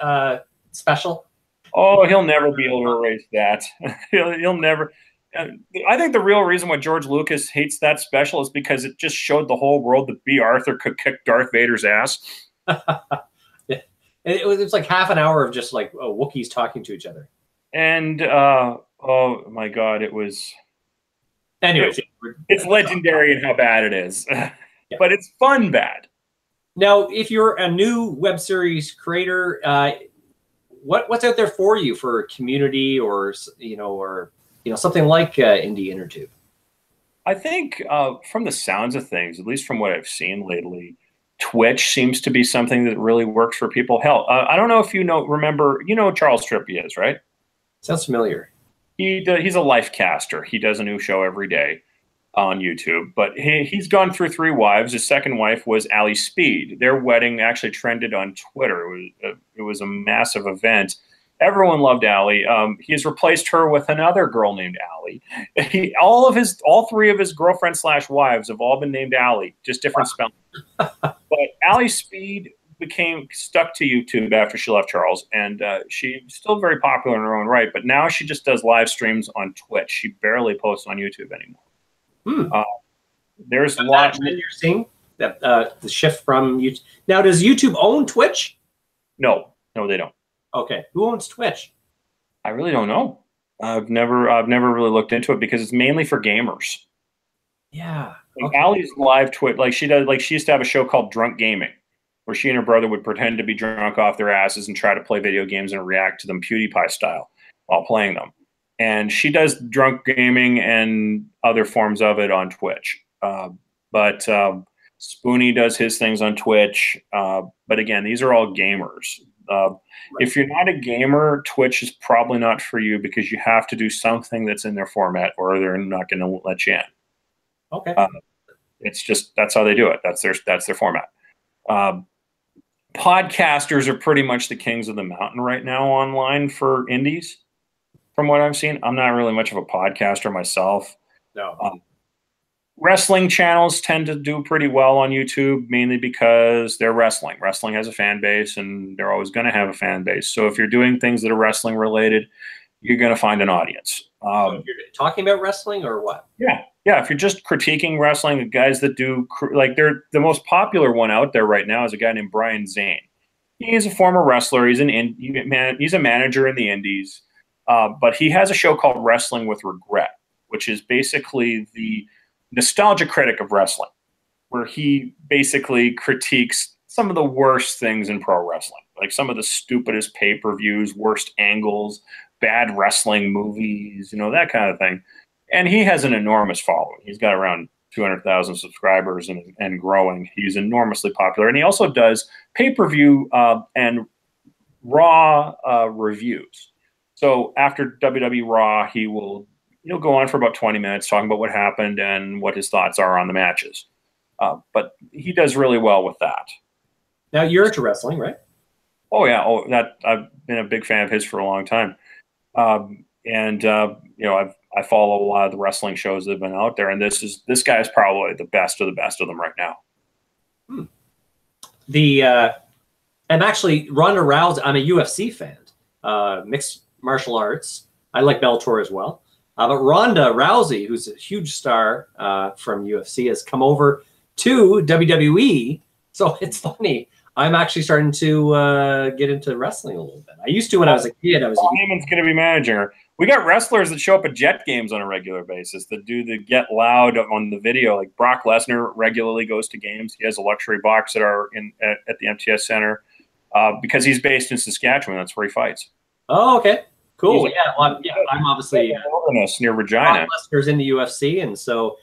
special. Oh, he'll never be able to erase that. He'll never. I think the real reason why George Lucas hates that special is because it just showed the whole world that B. Arthur could kick Darth Vader's ass. It was like half an hour of just like Wookiees talking to each other. And oh my God, it was. Anyways, it's legendary in how bad it is, yeah. But it's fun bad. Now, if you're a new web series creator, what's out there for you for community or something like Indie InnerTube? I think from the sounds of things, at least from what I've seen lately, Twitch seems to be something that really works for people. Hell, I don't know if remember Charles Trippi is, right? Sounds familiar. He's a life caster. He does a new show every day on YouTube, but he's gone through 3 wives. His second wife was Allie Speed. Their wedding actually trended on Twitter. It was a massive event. Everyone loved Allie. He's replaced her with another girl named Allie. All 3 of his girlfriends / wives have all been named Allie, just different spelling. But Allie Speed became stuck to YouTube after she left Charles, and she's still very popular in her own right, but now she just does live streams on Twitch. She barely posts on YouTube anymore. There's a lot you're seeing that the shift from YouTube. Now, does YouTube own Twitch? No, they don't. Okay, who owns Twitch? I really don't know. I've never really looked into it because it's mainly for gamers. Yeah. Like Allie's live Twitch, she used to have a show called Drunk Gaming, where she and her brother would pretend to be drunk off their asses and try to play video games and react to them PewDiePie style while playing them. And she does drunk gaming and other forms of it on Twitch. But Spoonie does his things on Twitch. But again, these are all gamers. If you're not a gamer, Twitch is probably not for you because you have to do something that's in their format or they're not going to let you in. Okay. It's just, that's how they do it. That's their format. podcasters are pretty much the kings of the mountain right now online for indies. From what I've seen, I'm not really much of a podcaster myself. No. Wrestling channels tend to do pretty well on YouTube, mainly because they're wrestling. Wrestling has a fan base, and they're always going to have a fan base. So if you're doing things that are wrestling related, you're going to find an audience. So if you're talking about wrestling or what? Yeah. If you're just critiquing wrestling, the guys that do, like, they're the most popular one out there right now is a guy named Brian Zane. He's a former wrestler. He's a manager in the indies, but he has a show called Wrestling with Regret, which is basically the nostalgia critic of wrestling, where he basically critiques some of the worst things in pro wrestling, like some of the stupidest pay-per-views, worst angles, bad wrestling movies, that kind of thing. And he has an enormous following. He's got around 200,000 subscribers and growing. He's enormously popular. And he also does pay-per-view and Raw reviews. So after WWE Raw, he will go on for about 20 minutes talking about what happened and what his thoughts are on the matches. But he does really well with that. Now, you're into wrestling, right? Oh, yeah. I've been a big fan of his for a long time. I follow a lot of the wrestling shows that have been out there, and this guy is probably the best of them right now. I'm actually Ronda Rousey. I'm a UFC fan, mixed martial arts. I like Bellator as well. But Ronda Rousey, who's a huge star from UFC, has come over to WWE. So it's funny. I'm actually starting to get into wrestling a little bit. I used to when I was a kid. Heyman's going to be managing her. We got wrestlers that show up at Jet games on a regular basis that do the get loud on the video. Like Brock Lesnar regularly goes to games. He has a luxury box at the MTS Center because he's based in Saskatchewan. That's where he fights. Oh, okay. Cool. I'm obviously wilderness near Regina. Lesnar's in the UFC, and so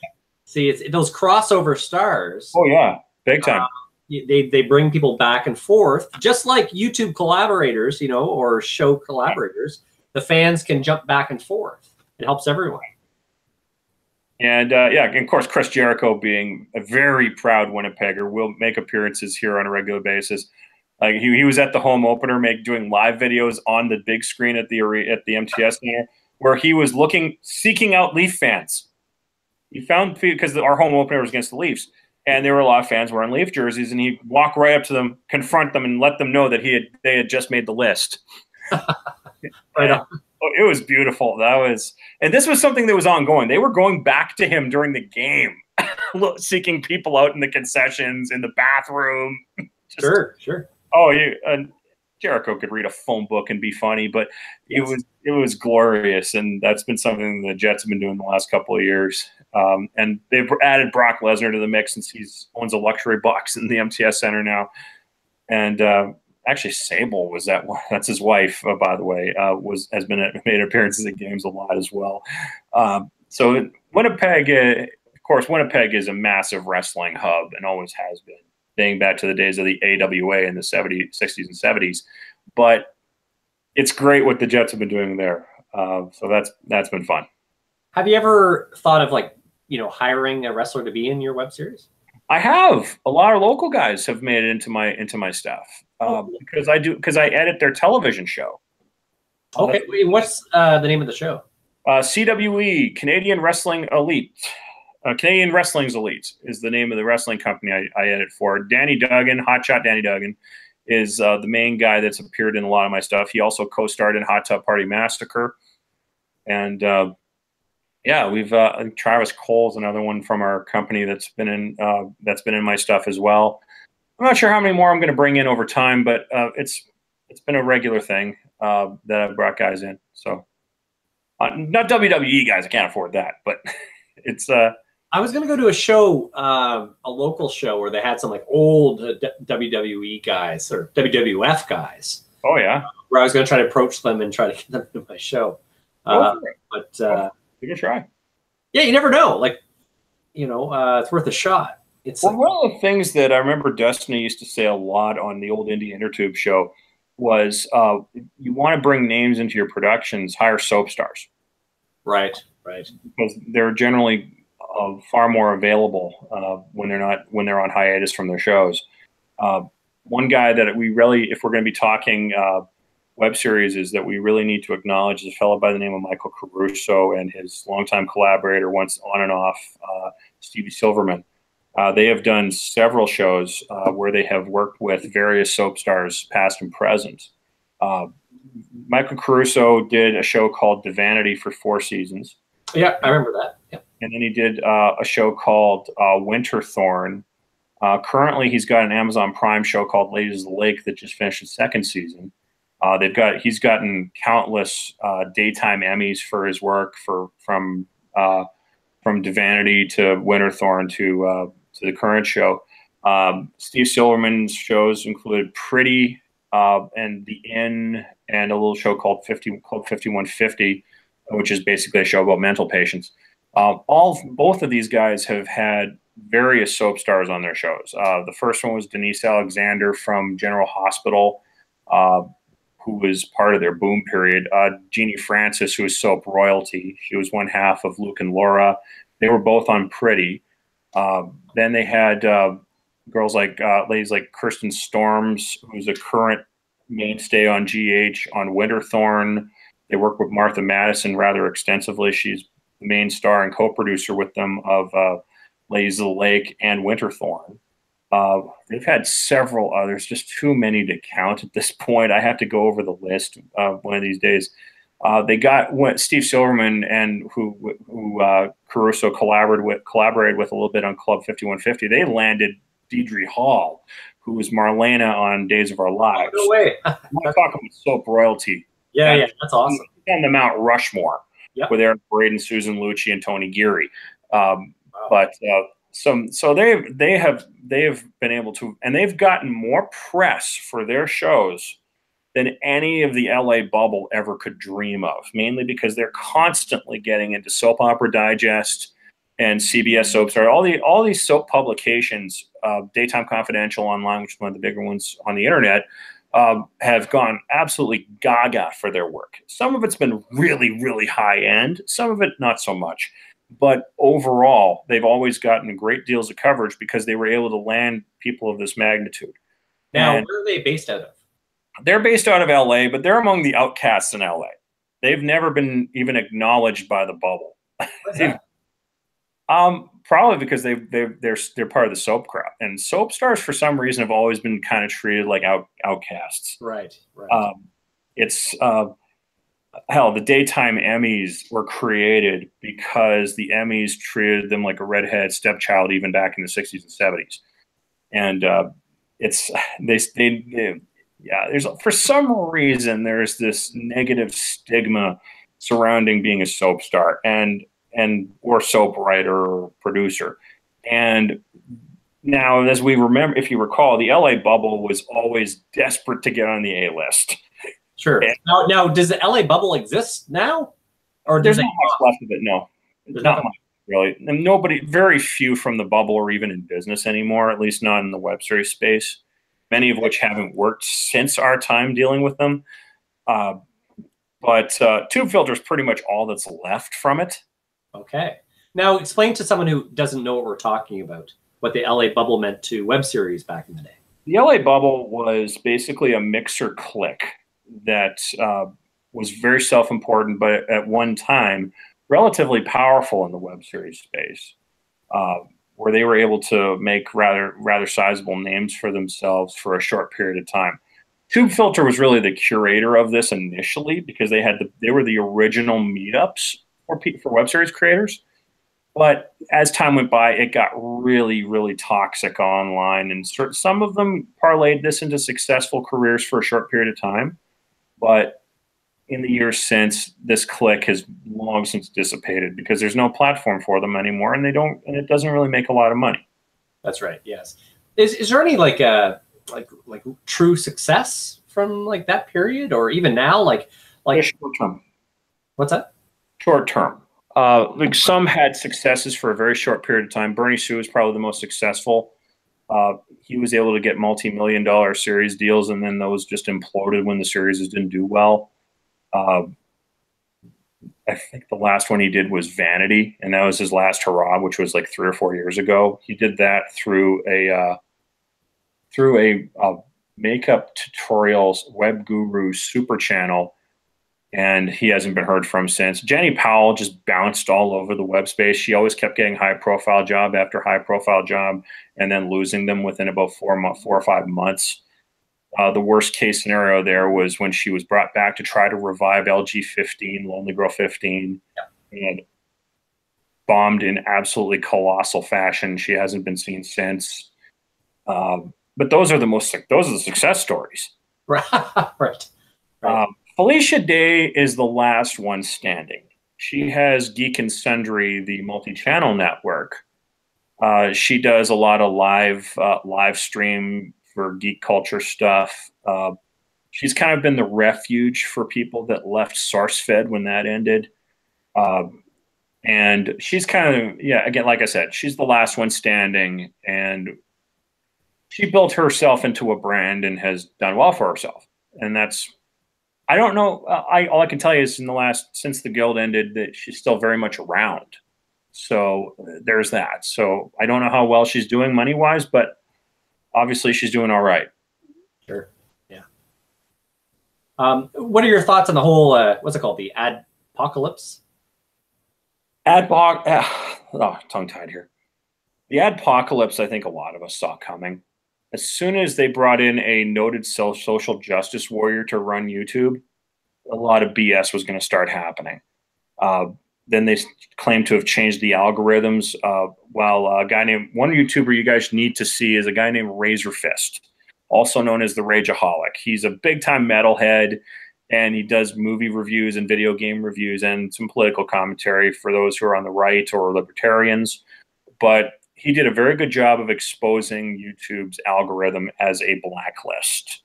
it's those crossover stars. Oh yeah, big time. They bring people back and forth, just like YouTube collaborators, or show collaborators. The fans can jump back and forth. It helps everyone. And of course, Chris Jericho, being a very proud Winnipegger, will make appearances here on a regular basis. Like he was at the home opener, doing live videos on the big screen at the MTS Center, where he was seeking out Leaf fans. He found, because our home opener was against the Leafs, and there were a lot of fans wearing Leaf jerseys, and he'd walk right up to them, confront them, and let them know that they had just made the list. Right on. It was beautiful. And this was something that was ongoing. They were going back to him during the game, seeking people out in the concessions, in the bathroom. Sure. Oh, Jericho could read a phone book and be funny, but it was glorious, and that's been something the Jets have been doing the last couple of years. And they've added Brock Lesnar to the mix since he owns a luxury box in the MTS Center now. And actually, Sable was that's his wife, by the way, has made appearances at games a lot as well. So Winnipeg, of course, Winnipeg is a massive wrestling hub and always has been, dating back to the days of the AWA in the 60s and 70s. But it's great what the Jets have been doing there. So that's been fun. Have you ever thought of hiring a wrestler to be in your web series? I have. A lot of local guys have made it into my staff because I edit their television show. Okay, what's the name of the show? CWE, Canadian Wrestling Elite. Canadian Wrestling's Elite is the name of the wrestling company I edit for. Danny Duggan, Hotshot Danny Duggan, is the main guy that's appeared in a lot of my stuff. He also co-starred in Hot Tub Party Massacre. And we've Travis Cole's another one from our company that's been in my stuff as well. I'm not sure how many more I'm going to bring in over time, but it's been a regular thing that I've brought guys in. So not WWE guys, I can't afford that, but it's I was going to go to a show, a local show where they had some old WWE guys or WWF guys. Oh yeah, where I was going to try to approach them and try to get them to my show. But give it a try. Yeah, you never know. It's worth a shot. One of the things that I remember Destiny used to say a lot on the old Indie Intertube show was you want to bring names into your productions, hire soap stars. Right. Because they're generally far more available when they're on hiatus from their shows. one guy that we really, if we're going to be talking web series, is that we really need to acknowledge is a fellow by the name of Michael Caruso and his longtime collaborator, once on and off, Stevie Silverman. They have done several shows where they have worked with various soap stars, past and present. Michael Caruso did a show called Divinity for 4 seasons. Yeah, I remember that. Yeah. And then he did a show called Winterthorn. Currently, he's got an Amazon Prime show called Ladies of the Lake that just finished its 2nd season. He's gotten countless daytime Emmys for his work, from Divinity to Winterthorn to the current show. Steve Silverman's shows included Pretty and The Inn, and a little show called Club 5150, which is basically a show about mental patients. Both of these guys have had various soap stars on their shows. The first one was Denise Alexander from General Hospital, who was part of their boom period. Jeannie Francis, who was soap royalty. She was one half of Luke and Laura. They were both on Pretty. Then they had ladies like Kirsten Storms, who's a current mainstay on GH, on Winterthorn. They work with Martha Madison rather extensively. She's the main star and co-producer with them of Ladies of the Lake and Winterthorn. They've had several others, just too many to count at this point. I have to go over the list one of these days. They got Steve Silverman, and who Caruso collaborated with a little bit on Club 5150. They landed Deidre Hall, who was Marlena on Days of Our Lives. Oh, no way. I'm talking about soap royalty. Yeah, that's awesome. And the Mount Rushmore, yep, with Eric Braeden, Susan Lucci, and Tony Geary. Wow. But so they have been able to, and they've gotten more press for their shows than any of the LA bubble ever could dream of, mainly because they're constantly getting into Soap Opera Digest and CBS Soap Star. All these soap publications, Daytime Confidential online, which is one of the bigger ones on the internet, have gone absolutely gaga for their work. Some of it's been really, really high end, some of it not so much. But overall, they've always gotten great deals of coverage because they were able to land people of this magnitude. Now, where are they based out of? They're based out of LA, but they're among the outcasts in LA. They've never been even acknowledged by the bubble. What's that? Probably because they're part of the soap crowd, and soap stars for some reason have always been kind of treated like outcasts. Right. Hell, the daytime Emmys were created because the Emmys treated them like a redhead stepchild even back in the 60s and 70s. And there's, for some reason, there's this negative stigma surrounding being a soap star or soap writer or producer. And now, as we remember, if you recall, the LA bubble was always desperate to get on the A-list. Sure. Now, does the LA bubble exist now? Or there's not much left of it, no. There's not much, really. And very few from the bubble are even in business anymore, at least not in the web series space, many of which haven't worked since our time dealing with them. But Tube Filter is pretty much all that's left from it. Okay. Now, explain to someone who doesn't know what we're talking about what the LA bubble meant to web series back in the day. The LA bubble was basically a mixer clique that was very self-important, but at one time relatively powerful in the web series space, where they were able to make rather sizable names for themselves for a short period of time. Tube Filter was really the curator of this initially because they were the original meetups for web series creators. But as time went by, it got really, really toxic online, and some of them parlayed this into successful careers for a short period of time. But in the years since, this clique has long since dissipated because there's no platform for them anymore, and it doesn't really make a lot of money. That's right. Yes. Is there any like true success from like that period, or even now, like short term? What's that? Short term. Like some had successes for a very short period of time. Bernie Sue is probably the most successful. He was able to get multi-million-dollar series deals, and then those just imploded when the series didn't do well. I think the last one he did was Vanity, and that was his last hurrah, which was like 3 or 4 years ago. He did that through a makeup tutorials web guru super channel, and he hasn't been heard from since. Jenny Powell just bounced all over the web space. She always kept getting high profile job after high profile job and then losing them within about 4 or 5 months. The worst case scenario there was when she was brought back to try to revive LG 15, Lonely Girl 15, and bombed in absolutely colossal fashion. She hasn't been seen since. But those are the success stories. Right. Felicia Day is the last one standing. She has Geek and Sundry, the multi-channel network. She does a lot of live stream for geek culture stuff. She's kind of been the refuge for people that left SourceFed when that ended. And she's kind of, again, like I said, she's the last one standing, and she built herself into a brand and has done well for herself. And that's, I don't know. All I can tell you is since the guild ended, that she's still very much around. So there's that. So I don't know how well she's doing money-wise, but obviously she's doing all right. Sure. Yeah. What are your thoughts on the whole, what's it called? The adpocalypse? Tongue-tied here. The adpocalypse, I think a lot of us saw coming. As soon as they brought in a noted social justice warrior to run YouTube, a lot of BS was going to start happening. Then they claimed to have changed the algorithms. One YouTuber you guys need to see is a guy named Razor Fist, also known as the Rageaholic. He's a big-time metalhead, and he does movie reviews and video game reviews and some political commentary for those who are on the right or libertarians. But he did a very good job of exposing YouTube's algorithm as a blacklist.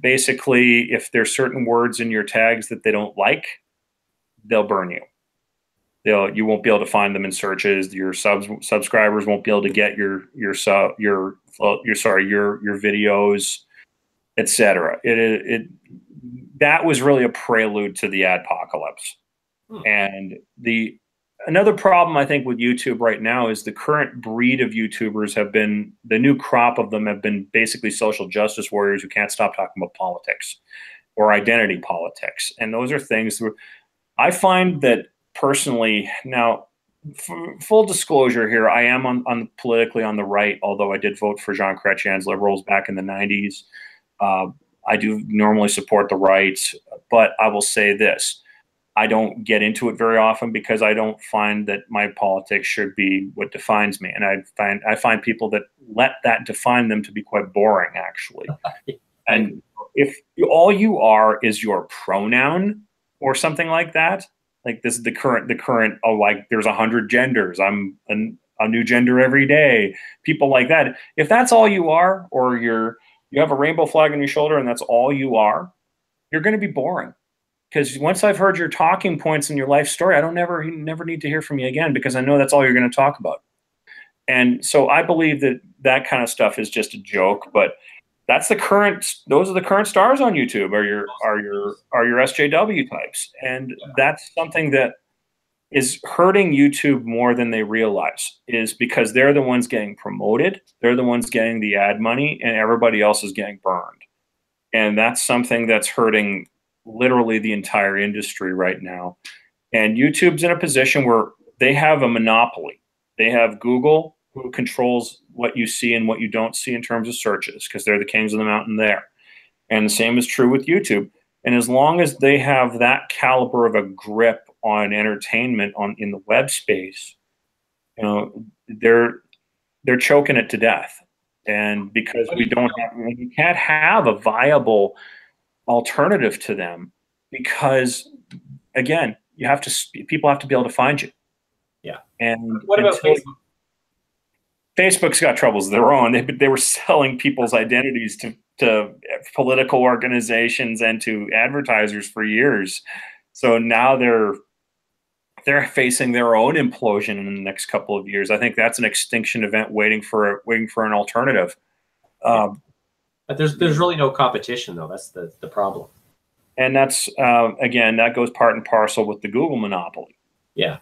Basically, if there's certain words in your tags that they don't like, they'll burn you. You won't be able to find them in searches. Your subscribers won't be able to get your videos, etc. That was really a prelude to the adpocalypse. And another problem I think with YouTube right now is the current breed of YouTubers the new crop of them have been basically social justice warriors who can't stop talking about politics or identity politics. And those are things I find that personally, now, full disclosure here, I am politically on the right, although I did vote for Jean Chrétien's Liberals back in the 90s. I do normally support the right, but I will say this. I don't get into it very often because I don't find that my politics should be what defines me. And I find people that let that define them to be quite boring, actually. And if all you are is your pronoun or something like that, like this is the current, oh, like there's 100 genders, I'm a new gender every day, people like that. If that's all you are, or you have a rainbow flag on your shoulder and that's all you are, you're going to be boring. Because once I've heard your talking points in your life story, I never need to hear from you again, because I know that's all you're going to talk about. And so I believe that kind of stuff is just a joke, but those are the current stars on YouTube, are your SJW types. And that's something that is hurting YouTube more than they realize, is because they're the ones getting promoted, they're the ones getting the ad money, and everybody else is getting burned. And that's something that's hurting literally the entire industry right now. And YouTube's in a position where they have a monopoly. They have Google, who controls what you see and what you don't see in terms of searches, because they're the kings of the mountain there. And the same is true with YouTube. And as long as they have that caliber of a grip on entertainment in the web space, they're choking it to death. And because we can't have a viable alternative to them, because again, people have to be able to find you. Yeah. And what about Facebook? Facebook's got troubles of their own. They were selling people's identities to political organizations and to advertisers for years. So now they're facing their own implosion in the next couple of years. I think that's an extinction event waiting for an alternative. But there's really no competition, though. That's the problem. And that's again, that goes part and parcel with the Google monopoly. Yeah.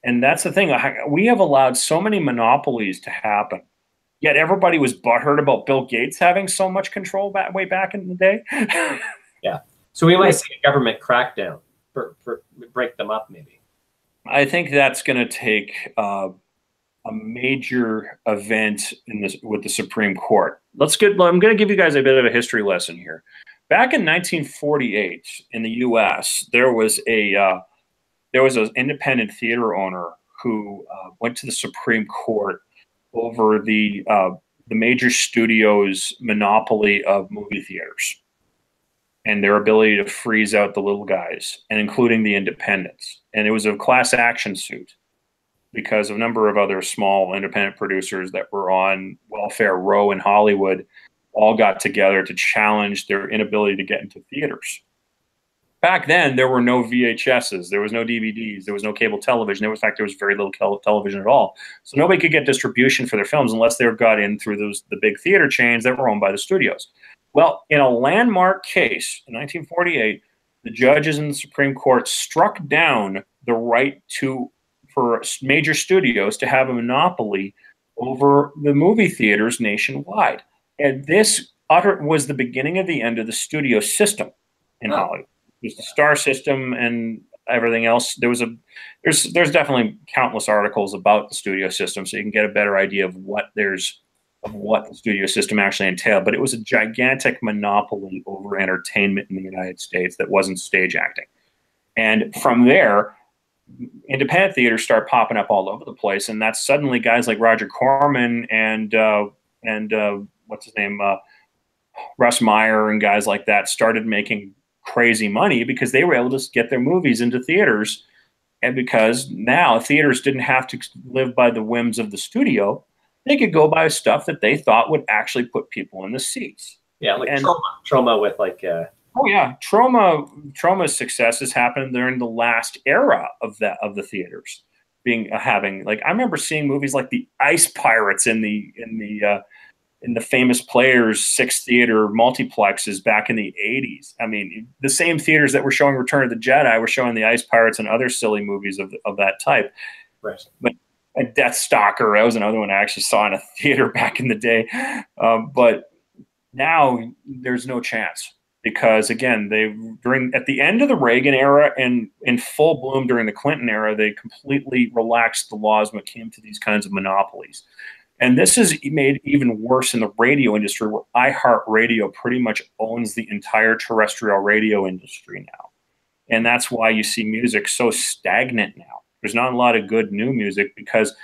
And that's the thing. We have allowed so many monopolies to happen Yet everybody was butthurt about Bill Gates having so much control way back in the day. Yeah. So we might see a government crackdown for break them up, maybe. I think that's going to take a major event in this with the Supreme Court. I'm going to give you guys a bit of a history lesson here. Back in 1948 in the U.S., there was an independent theater owner who went to the Supreme Court over the major studios' monopoly of movie theaters and their ability to freeze out the little guys, and including the independents. And it was a class action suit because a number of other small independent producers that were on Welfare Row in Hollywood all got together to challenge their inability to get into theaters. Back then, there were no VHSs, there was no DVDs, there was no cable television. In fact, there was very little television at all. So nobody could get distribution for their films unless they got in through the big theater chains that were owned by the studios. Well, in a landmark case in 1948, the judges in the Supreme Court struck down the right for major studios to have a monopoly over the movie theaters nationwide. And this was the beginning of the end of the studio system in Hollywood. There's the star system and everything else. There's definitely countless articles about the studio system, so you can get a better idea of what the studio system actually entailed. But it was a gigantic monopoly over entertainment in the United States that wasn't stage acting. And from there, independent theaters start popping up all over the place, and that's suddenly guys like Roger Corman and what's his name, Russ Meyer, and guys like that started making crazy money because they were able to get their movies into theaters. And because now theaters didn't have to live by the whims of the studio, they could go by stuff that they thought would actually put people in the seats. Yeah, like trauma with like oh yeah, trauma's successes happened during the last era of the theaters having, like, I remember seeing movies like The Ice Pirates in the famous Players 6 theater multiplexes back in the 80s. I mean, the same theaters that were showing Return of the Jedi were showing The Ice Pirates and other silly movies of that type. Right. But Death Stalker, that was another one I actually saw in a theater back in the day. But now there's no chance because, again, at the end of the Reagan era and in full bloom during the Clinton era, they completely relaxed the laws when it came to these kinds of monopolies. And this is made even worse in the radio industry, where iHeartRadio pretty much owns the entire terrestrial radio industry now. And that's why you see music so stagnant now. There's not a lot of good new music because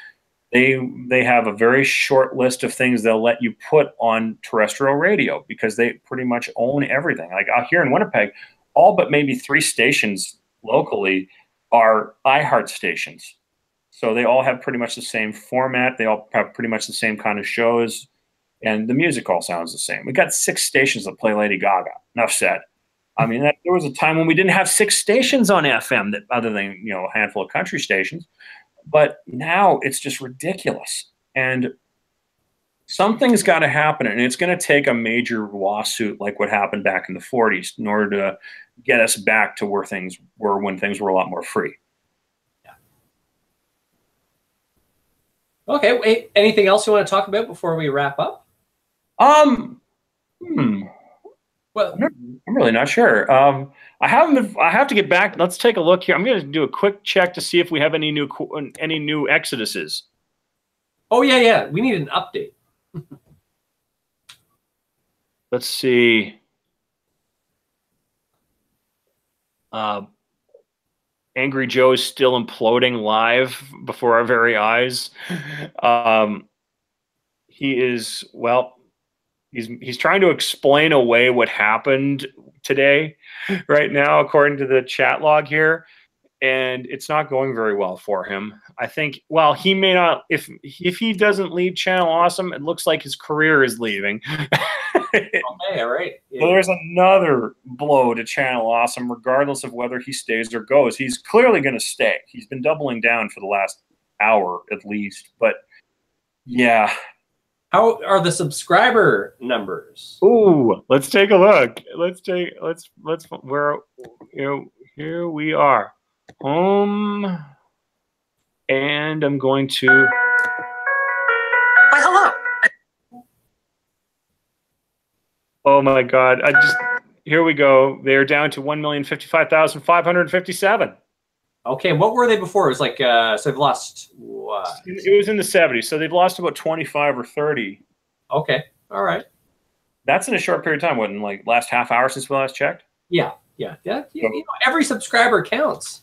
they have a very short list of things they'll let you put on terrestrial radio because they pretty much own everything. Like out here in Winnipeg, all but maybe 3 stations locally are iHeart stations. So they all have pretty much the same format. They all have pretty much the same kind of shows, and the music all sounds the same. We got 6 stations that play Lady Gaga. Enough said. I mean, there was a time when we didn't have 6 stations on FM, that other than a handful of country stations. But now it's just ridiculous, and something's got to happen, and it's going to take a major lawsuit like what happened back in the 40s in order to get us back to where things were when things were a lot more free. Okay. Wait, anything else you want to talk about before we wrap up? Well, I'm really not sure. I have to get back. Let's take a look here. I'm going to do a quick check to see if we have any new exoduses. Oh yeah. We need an update. Let's see. Angry Joe's still imploding live before our very eyes. He's trying to explain away what happened today, right now, according to the chat log here, and it's not going very well for him. I think, well, he may not, if he doesn't leave Channel Awesome, it looks like his career is leaving. Okay, all right. Yeah. So there's another blow to Channel Awesome, regardless of whether he stays or goes. He's clearly going to stay. He's been doubling down for the last hour at least, but yeah. How are the subscriber numbers? Ooh, let's take a look. Here we are. Home, and I'm going to. Why, hello. Oh my God! Here we go. They're down to 1,055,557. Okay, what were they before? It was like so they've lost what? It was in the 70s, so they've lost about 25 or 30. Okay, all right. That's in a short period of time. What, in like last half hour since we last checked? Yeah. Every subscriber counts.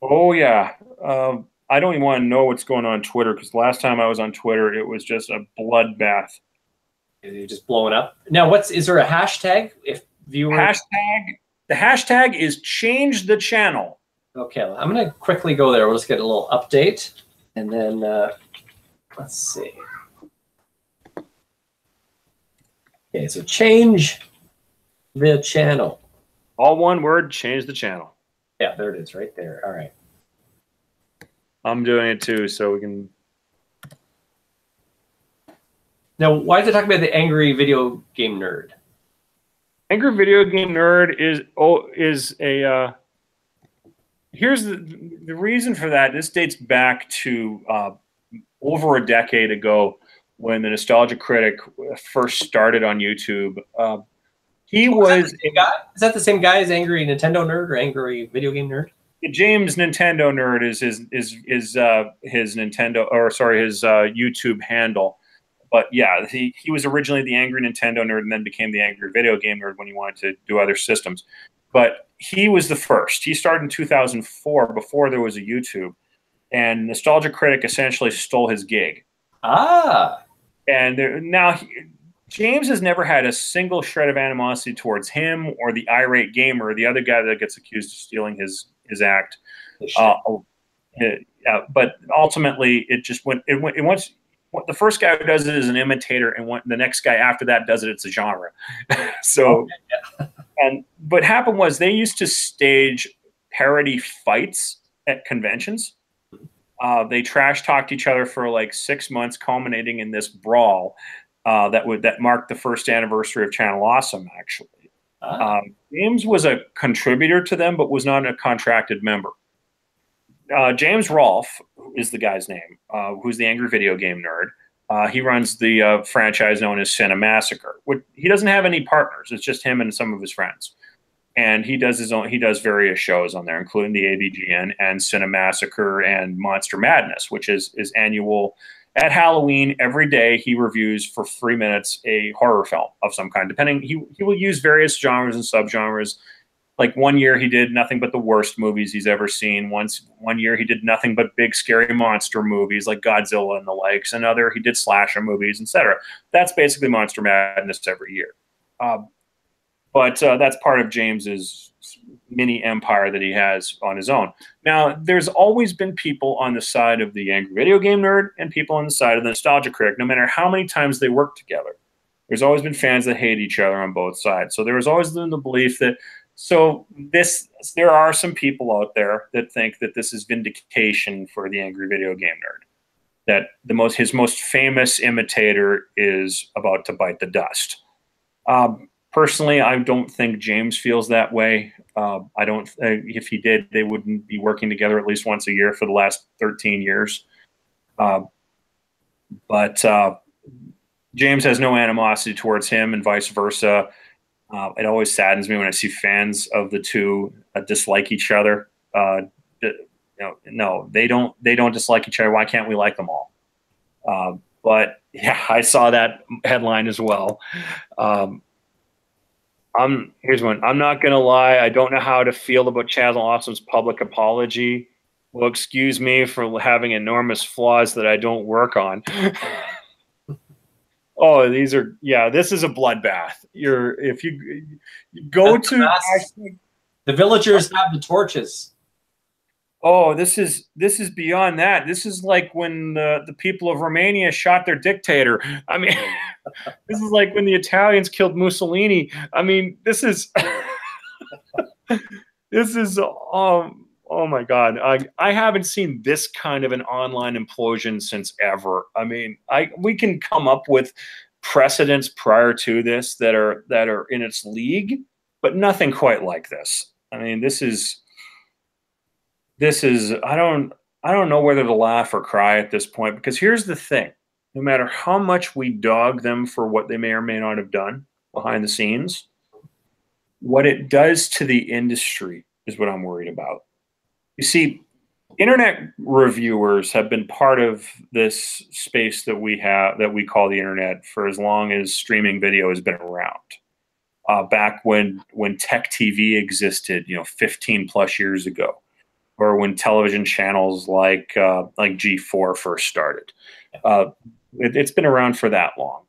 Oh yeah. I don't even want to know what's going on Twitter, because last time I was on Twitter, it was just a bloodbath. You're just blowing up. Now, is there a hashtag if viewers? The hashtag is change the channel. Okay, I'm going to quickly go there. We'll just get a little update, and then let's see. Okay, so change the channel. All one word, change the channel. Yeah, there it is right there. All right. I'm doing it too, so we can. Now, why is it talking about the angry video game nerd? Angry video game nerd is a. Here's the reason for that. This dates back to over a decade ago, when the Nostalgia Critic first started on YouTube. He was. Is that the same guy as Angry Nintendo Nerd or Angry Video Game Nerd? James Nintendo Nerd is his Nintendo, or sorry, his YouTube handle. But yeah, he was originally the Angry Nintendo Nerd, and then became the Angry Video Game Nerd when he wanted to do other systems. But he was the first. He started in 2004, before there was a YouTube, and Nostalgia Critic essentially stole his gig. Ah. And James has never had a single shred of animosity towards him or the irate gamer, the other guy that gets accused of stealing his act. But ultimately, it just went. The first guy who does it is an imitator, and the next guy after that does it. It's a genre. So, but happened was they used to stage parody fights at conventions. They trash talked each other for like 6 months, culminating in this brawl that marked the first anniversary of Channel Awesome. Actually, James was a contributor to them, but was not a contracted member. James Rolfe is the guy's name, who's the Angry Video Game Nerd. He runs the franchise known as Cinemassacre. He doesn't have any partners. It's just him and some of his friends. And he does various shows on there, including the AVGN and Cinemassacre and Monster Madness, which is annual. At Halloween, every day he reviews for 3 minutes a horror film of some kind. He will use various genres and subgenres. Like one year he did nothing but the worst movies he's ever seen. One year he did nothing but big scary monster movies like Godzilla and the likes. Another he did slasher movies, etc. That's basically Monster Madness every year. But that's part of James's mini empire that he has on his own. Now, there's always been people on the side of the Angry Video Game Nerd and people on the side of the Nostalgia Critic, no matter how many times they work together. There's always been fans that hate each other on both sides. So there was always been the belief that there are some people out there that think that this is vindication for the Angry Video Game Nerd, that his most famous imitator is about to bite the dust. Personally, I don't think James feels that way. I don't. If he did, they wouldn't be working together at least once a year for the last 13 years. But James has no animosity towards him, and vice versa. It always saddens me when I see fans of the two dislike each other. No, they don't dislike each other. Why can't we like them all? But yeah, I saw that headline as well. Here's one. I'm not gonna lie. I don't know how to feel about Channel Awesome's public apology. Well, excuse me for having enormous flaws that I don't work on. Oh, this is a bloodbath. If you go to the villagers have the torches. Oh, this is beyond that. This is like when the people of Romania shot their dictator. I mean, this is like when the Italians killed Mussolini. I mean, this is oh my God. I haven't seen this kind of an online implosion since ever. I mean, we can come up with precedents prior to this that are in its league, but nothing quite like this. I mean, this is I don't know whether to laugh or cry at this point, because here's the thing. No matter how much we dog them for what they may or may not have done, behind the scenes. What it does to the industry is what I'm worried about. You see, internet reviewers have been part of this space that we have, that we call the internet, for as long as streaming video has been around. Back when tech TV existed, 15 plus years ago, or when television channels like G4 first started. It's been around for that long.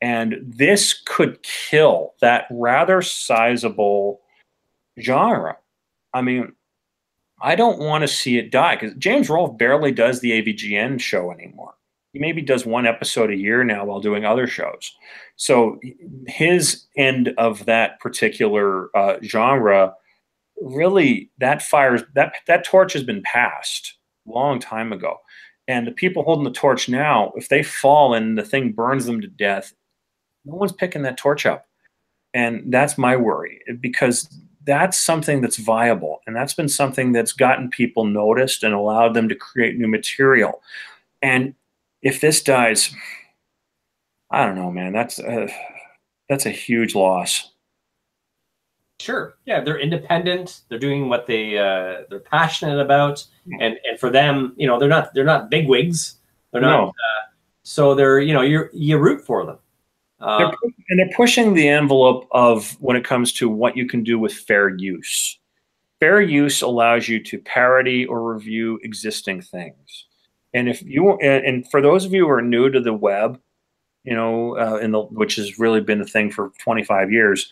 And this could kill that rather sizable genre. I mean, I don't want to see it die, because James Rolfe barely does the AVGN show anymore. He maybe does one episode a year now while doing other shows. So his end of that particular genre, really, that torch has been passed a long time ago. And the people holding the torch now, if they fall and the thing burns them to death, no one's picking that torch up. And that's my worry, because that's something that's viable. And that's been something that's gotten people noticed and allowed them to create new material. And if this dies, I don't know, man, that's a huge loss. Sure. Yeah, they're independent. They're doing what they're passionate about, and for them, they're not bigwigs. They're not. So they're you root for them. They're pushing the envelope of when it comes to what you can do with fair use. Fair use allows you to parody or review existing things. And and for those of you who are new to the web, which has really been a thing for 25 years,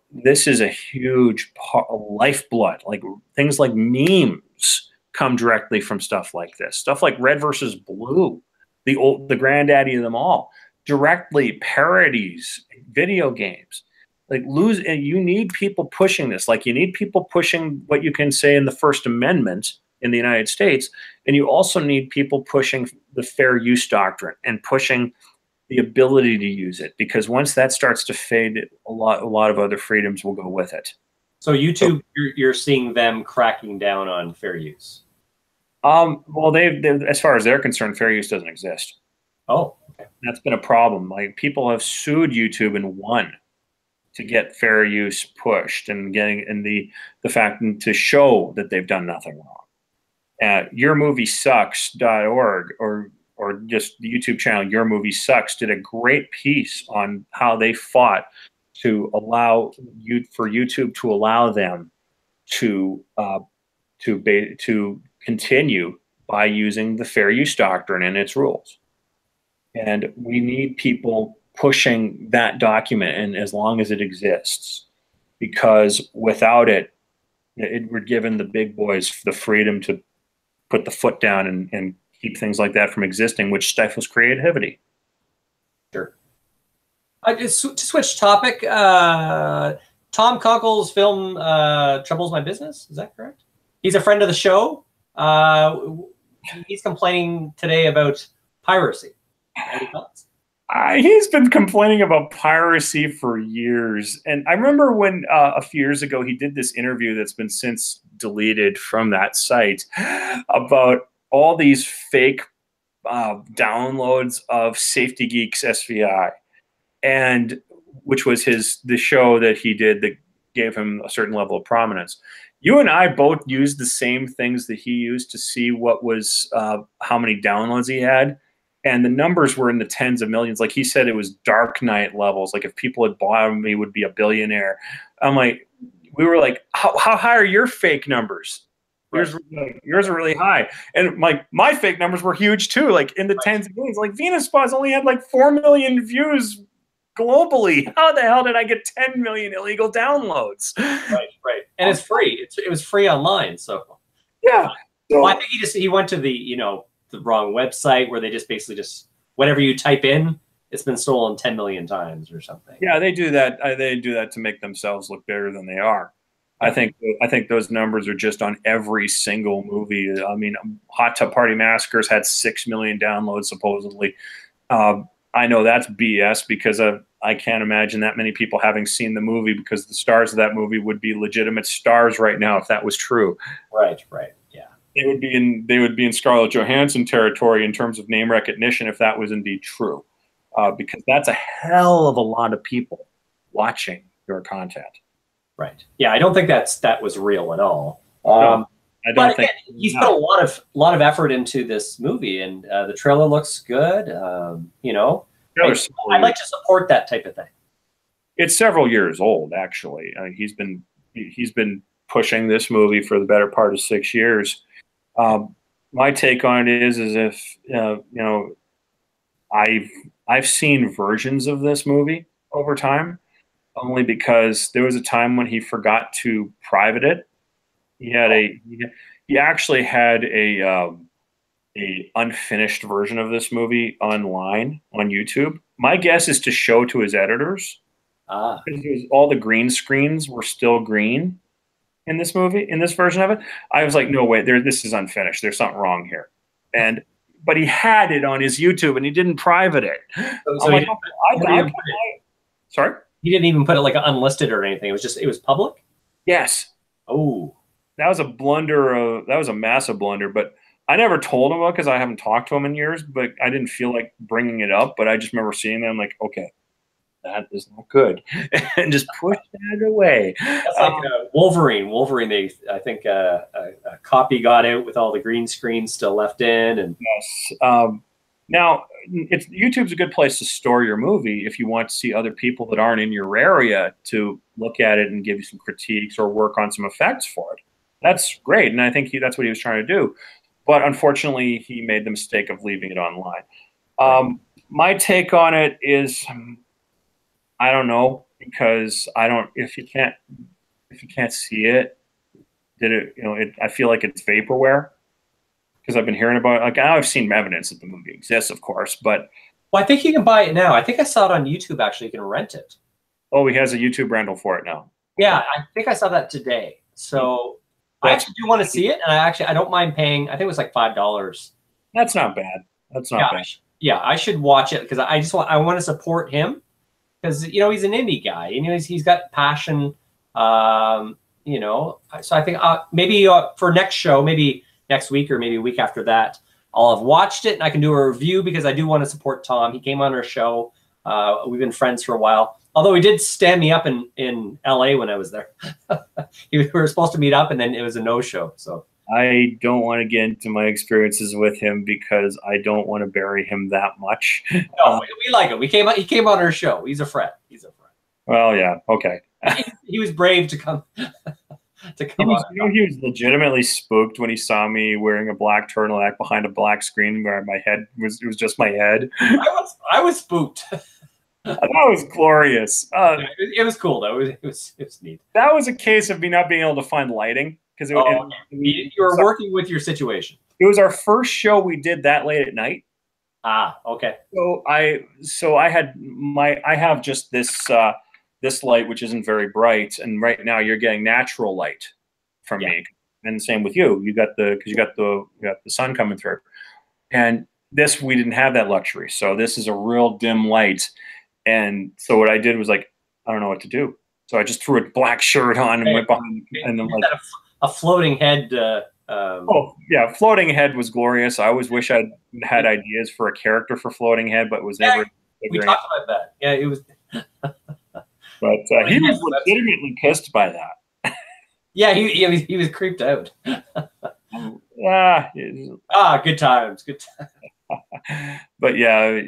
this is a huge lifeblood. Like things like memes come directly from stuff like this. Stuff like Red versus Blue, the granddaddy of them all, directly parodies video games. And you need people pushing this. Like, you need people pushing what you can say in the First Amendment in the United States, and you also need people pushing the fair use doctrine and pushing the ability to use it, because once that starts to fade, a lot of other freedoms will go with it. So YouTube, you're seeing them cracking down on fair use. Well, as far as they're concerned, fair use doesn't exist. Oh, okay. That's been a problem. Like, people have sued YouTube and won to get fair use pushed, and the fact to show that they've done nothing wrong. YourMovieSucks.org or just the YouTube channel Your Movie Sucks did a great piece on how they fought to allow YouTube to allow them to continue by using the fair use doctrine and its rules. And we need people pushing that document, and as long as it exists, because without it, we're giving the big boys the freedom to put the foot down and keep things like that from existing, which stifles creativity. Sure. To switch topic, Tom Konkle's film Trouble's My Business. Is that correct? He's a friend of the show. He's complaining today about piracy. Any thoughts? He's been complaining about piracy for years. And I remember when a few years ago he did this interview that's been since deleted from that site about all these fake downloads of Safety Geeks SVI, and which was the show that he did that gave him a certain level of prominence. You and I both used the same things that he used to see what was how many downloads he had. And the numbers were in the tens of millions. Like, he said it was Dark Knight levels. Like, if people had bought him, he would be a billionaire. I'm like, we were like, how high are your fake numbers? Yours are really high. And my fake numbers were huge too, like in the tens of millions. Like, Venus Spas only had like 4 million views globally. How the hell did I get 10 million illegal downloads? Right. And it's free. It was free online. So yeah. Well, I think he went to the wrong website, where they just basically whatever you type in, it's been stolen 10 million times or something. Yeah, they do that. They do that to make themselves look bigger than they are. I think those numbers are just on every single movie. I mean, Hot Tub Party Massacres had 6 million downloads supposedly. I know that's BS, because I can't imagine that many people having seen the movie, because the stars of that movie would be legitimate stars right now if that was true. Right. Yeah. They would be in Scarlett Johansson territory in terms of name recognition if that was indeed true. because that's a hell of a lot of people watching your content. Right. Yeah, I don't think that was real at all. No, I don't think he's put a lot of effort into this movie, and the trailer looks good. You know, I like to support that type of thing. It's several years old, actually. He's been pushing this movie for the better part of 6 years. My take on it is if you know, I've seen versions of this movie over time, only because there was a time when he forgot to private it. He actually had a unfinished version of this movie online on YouTube. My guess is to show to his editors. Because all the green screens were still green in this movie, in this version of it. I was like, no way, this is unfinished. There's something wrong here. But he had it on his YouTube and he didn't private it. Sorry? He didn't even put it like unlisted or anything. It was public? Yes. Oh. That was a blunder. That was a massive blunder. But I never told him about it because I haven't talked to him in years, but I didn't feel like bringing it up. But I just remember seeing them like, okay, that is not good, and just push that away. That's like Wolverine. I think a copy got out with all the green screens still left in. And yes. Now, YouTube's a good place to store your movie if you want to see other people that aren't in your area to look at it and give you some critiques or work on some effects for it. That's great, and I think that's what he was trying to do. But unfortunately, he made the mistake of leaving it online. My take on it is, I don't know, because if you can't see it, I feel like it's vaporware, because I've been hearing about it. Like, now I've seen evidence that the movie exists, of course, but I think you can buy it now. I think I saw it on YouTube. Actually, you can rent it. Oh, he has a YouTube rental for it now. Yeah, I think I saw that today. So I actually do want to see it, and I don't mind paying. I think it was like $5. That's not bad. That's not bad. Yeah, I should watch it because I want to support him. Because he's an indie guy, he's got passion, So I think maybe for next show, maybe next week or maybe a week after that, I'll have watched it and I can do a review because I do want to support Tom. He came on our show. We've been friends for a while. Although he did stand me up in LA when I was there. We were supposed to meet up and then it was a no-show. So I don't want to get into my experiences with him because I don't want to bury him that much. No, we like him. He came on our show. He's a friend. Well, yeah, okay. He was brave to come. He was legitimately spooked when he saw me wearing a black turtleneck behind a black screen where it was just my head. I was spooked. That was glorious. It was cool though. It was neat. That was a case of me not being able to find lighting. You were working with your situation. It was our first show we did that late at night. Okay. So I have just this light, which isn't very bright, and right now you're getting natural light from me, and same with you. You got the sun coming through, and we didn't have that luxury. So this is a real dim light, and so what I did was like, I don't know what to do. So I just threw a black shirt on and went behind, and then like a floating head. Oh yeah, floating head was glorious. I always wish I'd had ideas for a character for floating head, but was never. We talked about that. Yeah, it was. But he was legitimately pissed by that. Yeah, he was creeped out. Good times. Good times. But yeah,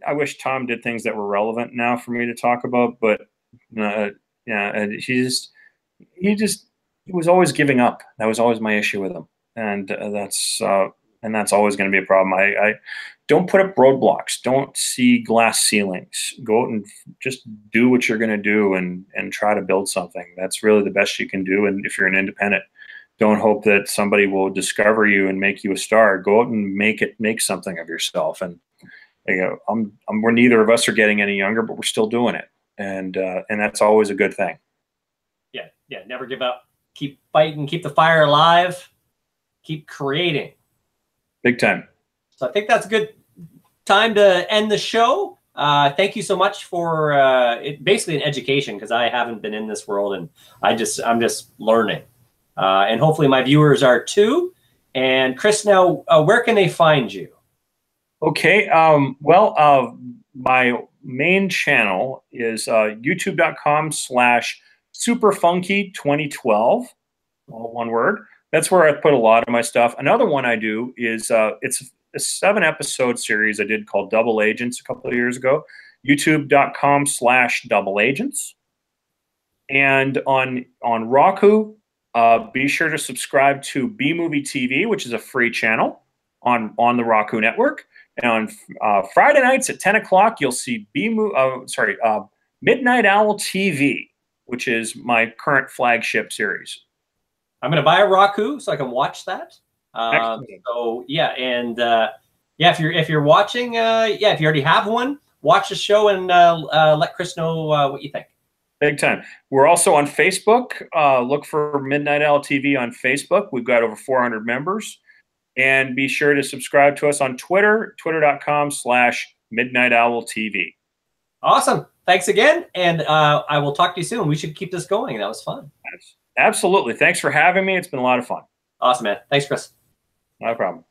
I wish Tom did things that were relevant now for me to talk about. But and he was always giving up. That was always my issue with him, and that's always going to be a problem. I don't put up roadblocks. Don't see glass ceilings. Go out and just do what you're going to do and try to build something. That's really the best you can do. And if you're an independent, don't hope that somebody will discover you and make you a star. Go out and make something of yourself. And we're neither of us are getting any younger, but we're still doing it. And that's always a good thing. Yeah. Never give up. Keep fighting. Keep the fire alive. Keep creating. Big time. So I think that's a good time to end the show. Thank you so much for basically an education, because I haven't been in this world and I'm just learning. And hopefully my viewers are too. And Chris, now where can they find you? Okay. my main channel is youtube.com/superfunky2012, all one word. That's where I put a lot of my stuff. Another one I do is it's a 7-episode series I did called Double Agents a couple of years ago. youtube.com/doubleagents. And on Roku, be sure to subscribe to B Movie TV, which is a free channel on the Roku network. And on Friday nights at 10 o'clock, you'll see Midnight Owl TV, which is my current flagship series. I'm going to buy a Roku so I can watch that. Excellent. So yeah, and yeah, if you're watching, yeah, if you already have one, watch the show and let Chris know what you think. Big time. We're also on Facebook. Look for Midnight Owl TV on Facebook. We've got over 400 members. And be sure to subscribe to us on Twitter, twitter.com/MidnightOwlTV. Awesome. Thanks again. And I will talk to you soon. We should keep this going. That was fun. Absolutely. Thanks for having me. It's been a lot of fun. Awesome, man. Thanks, Chris. No problem.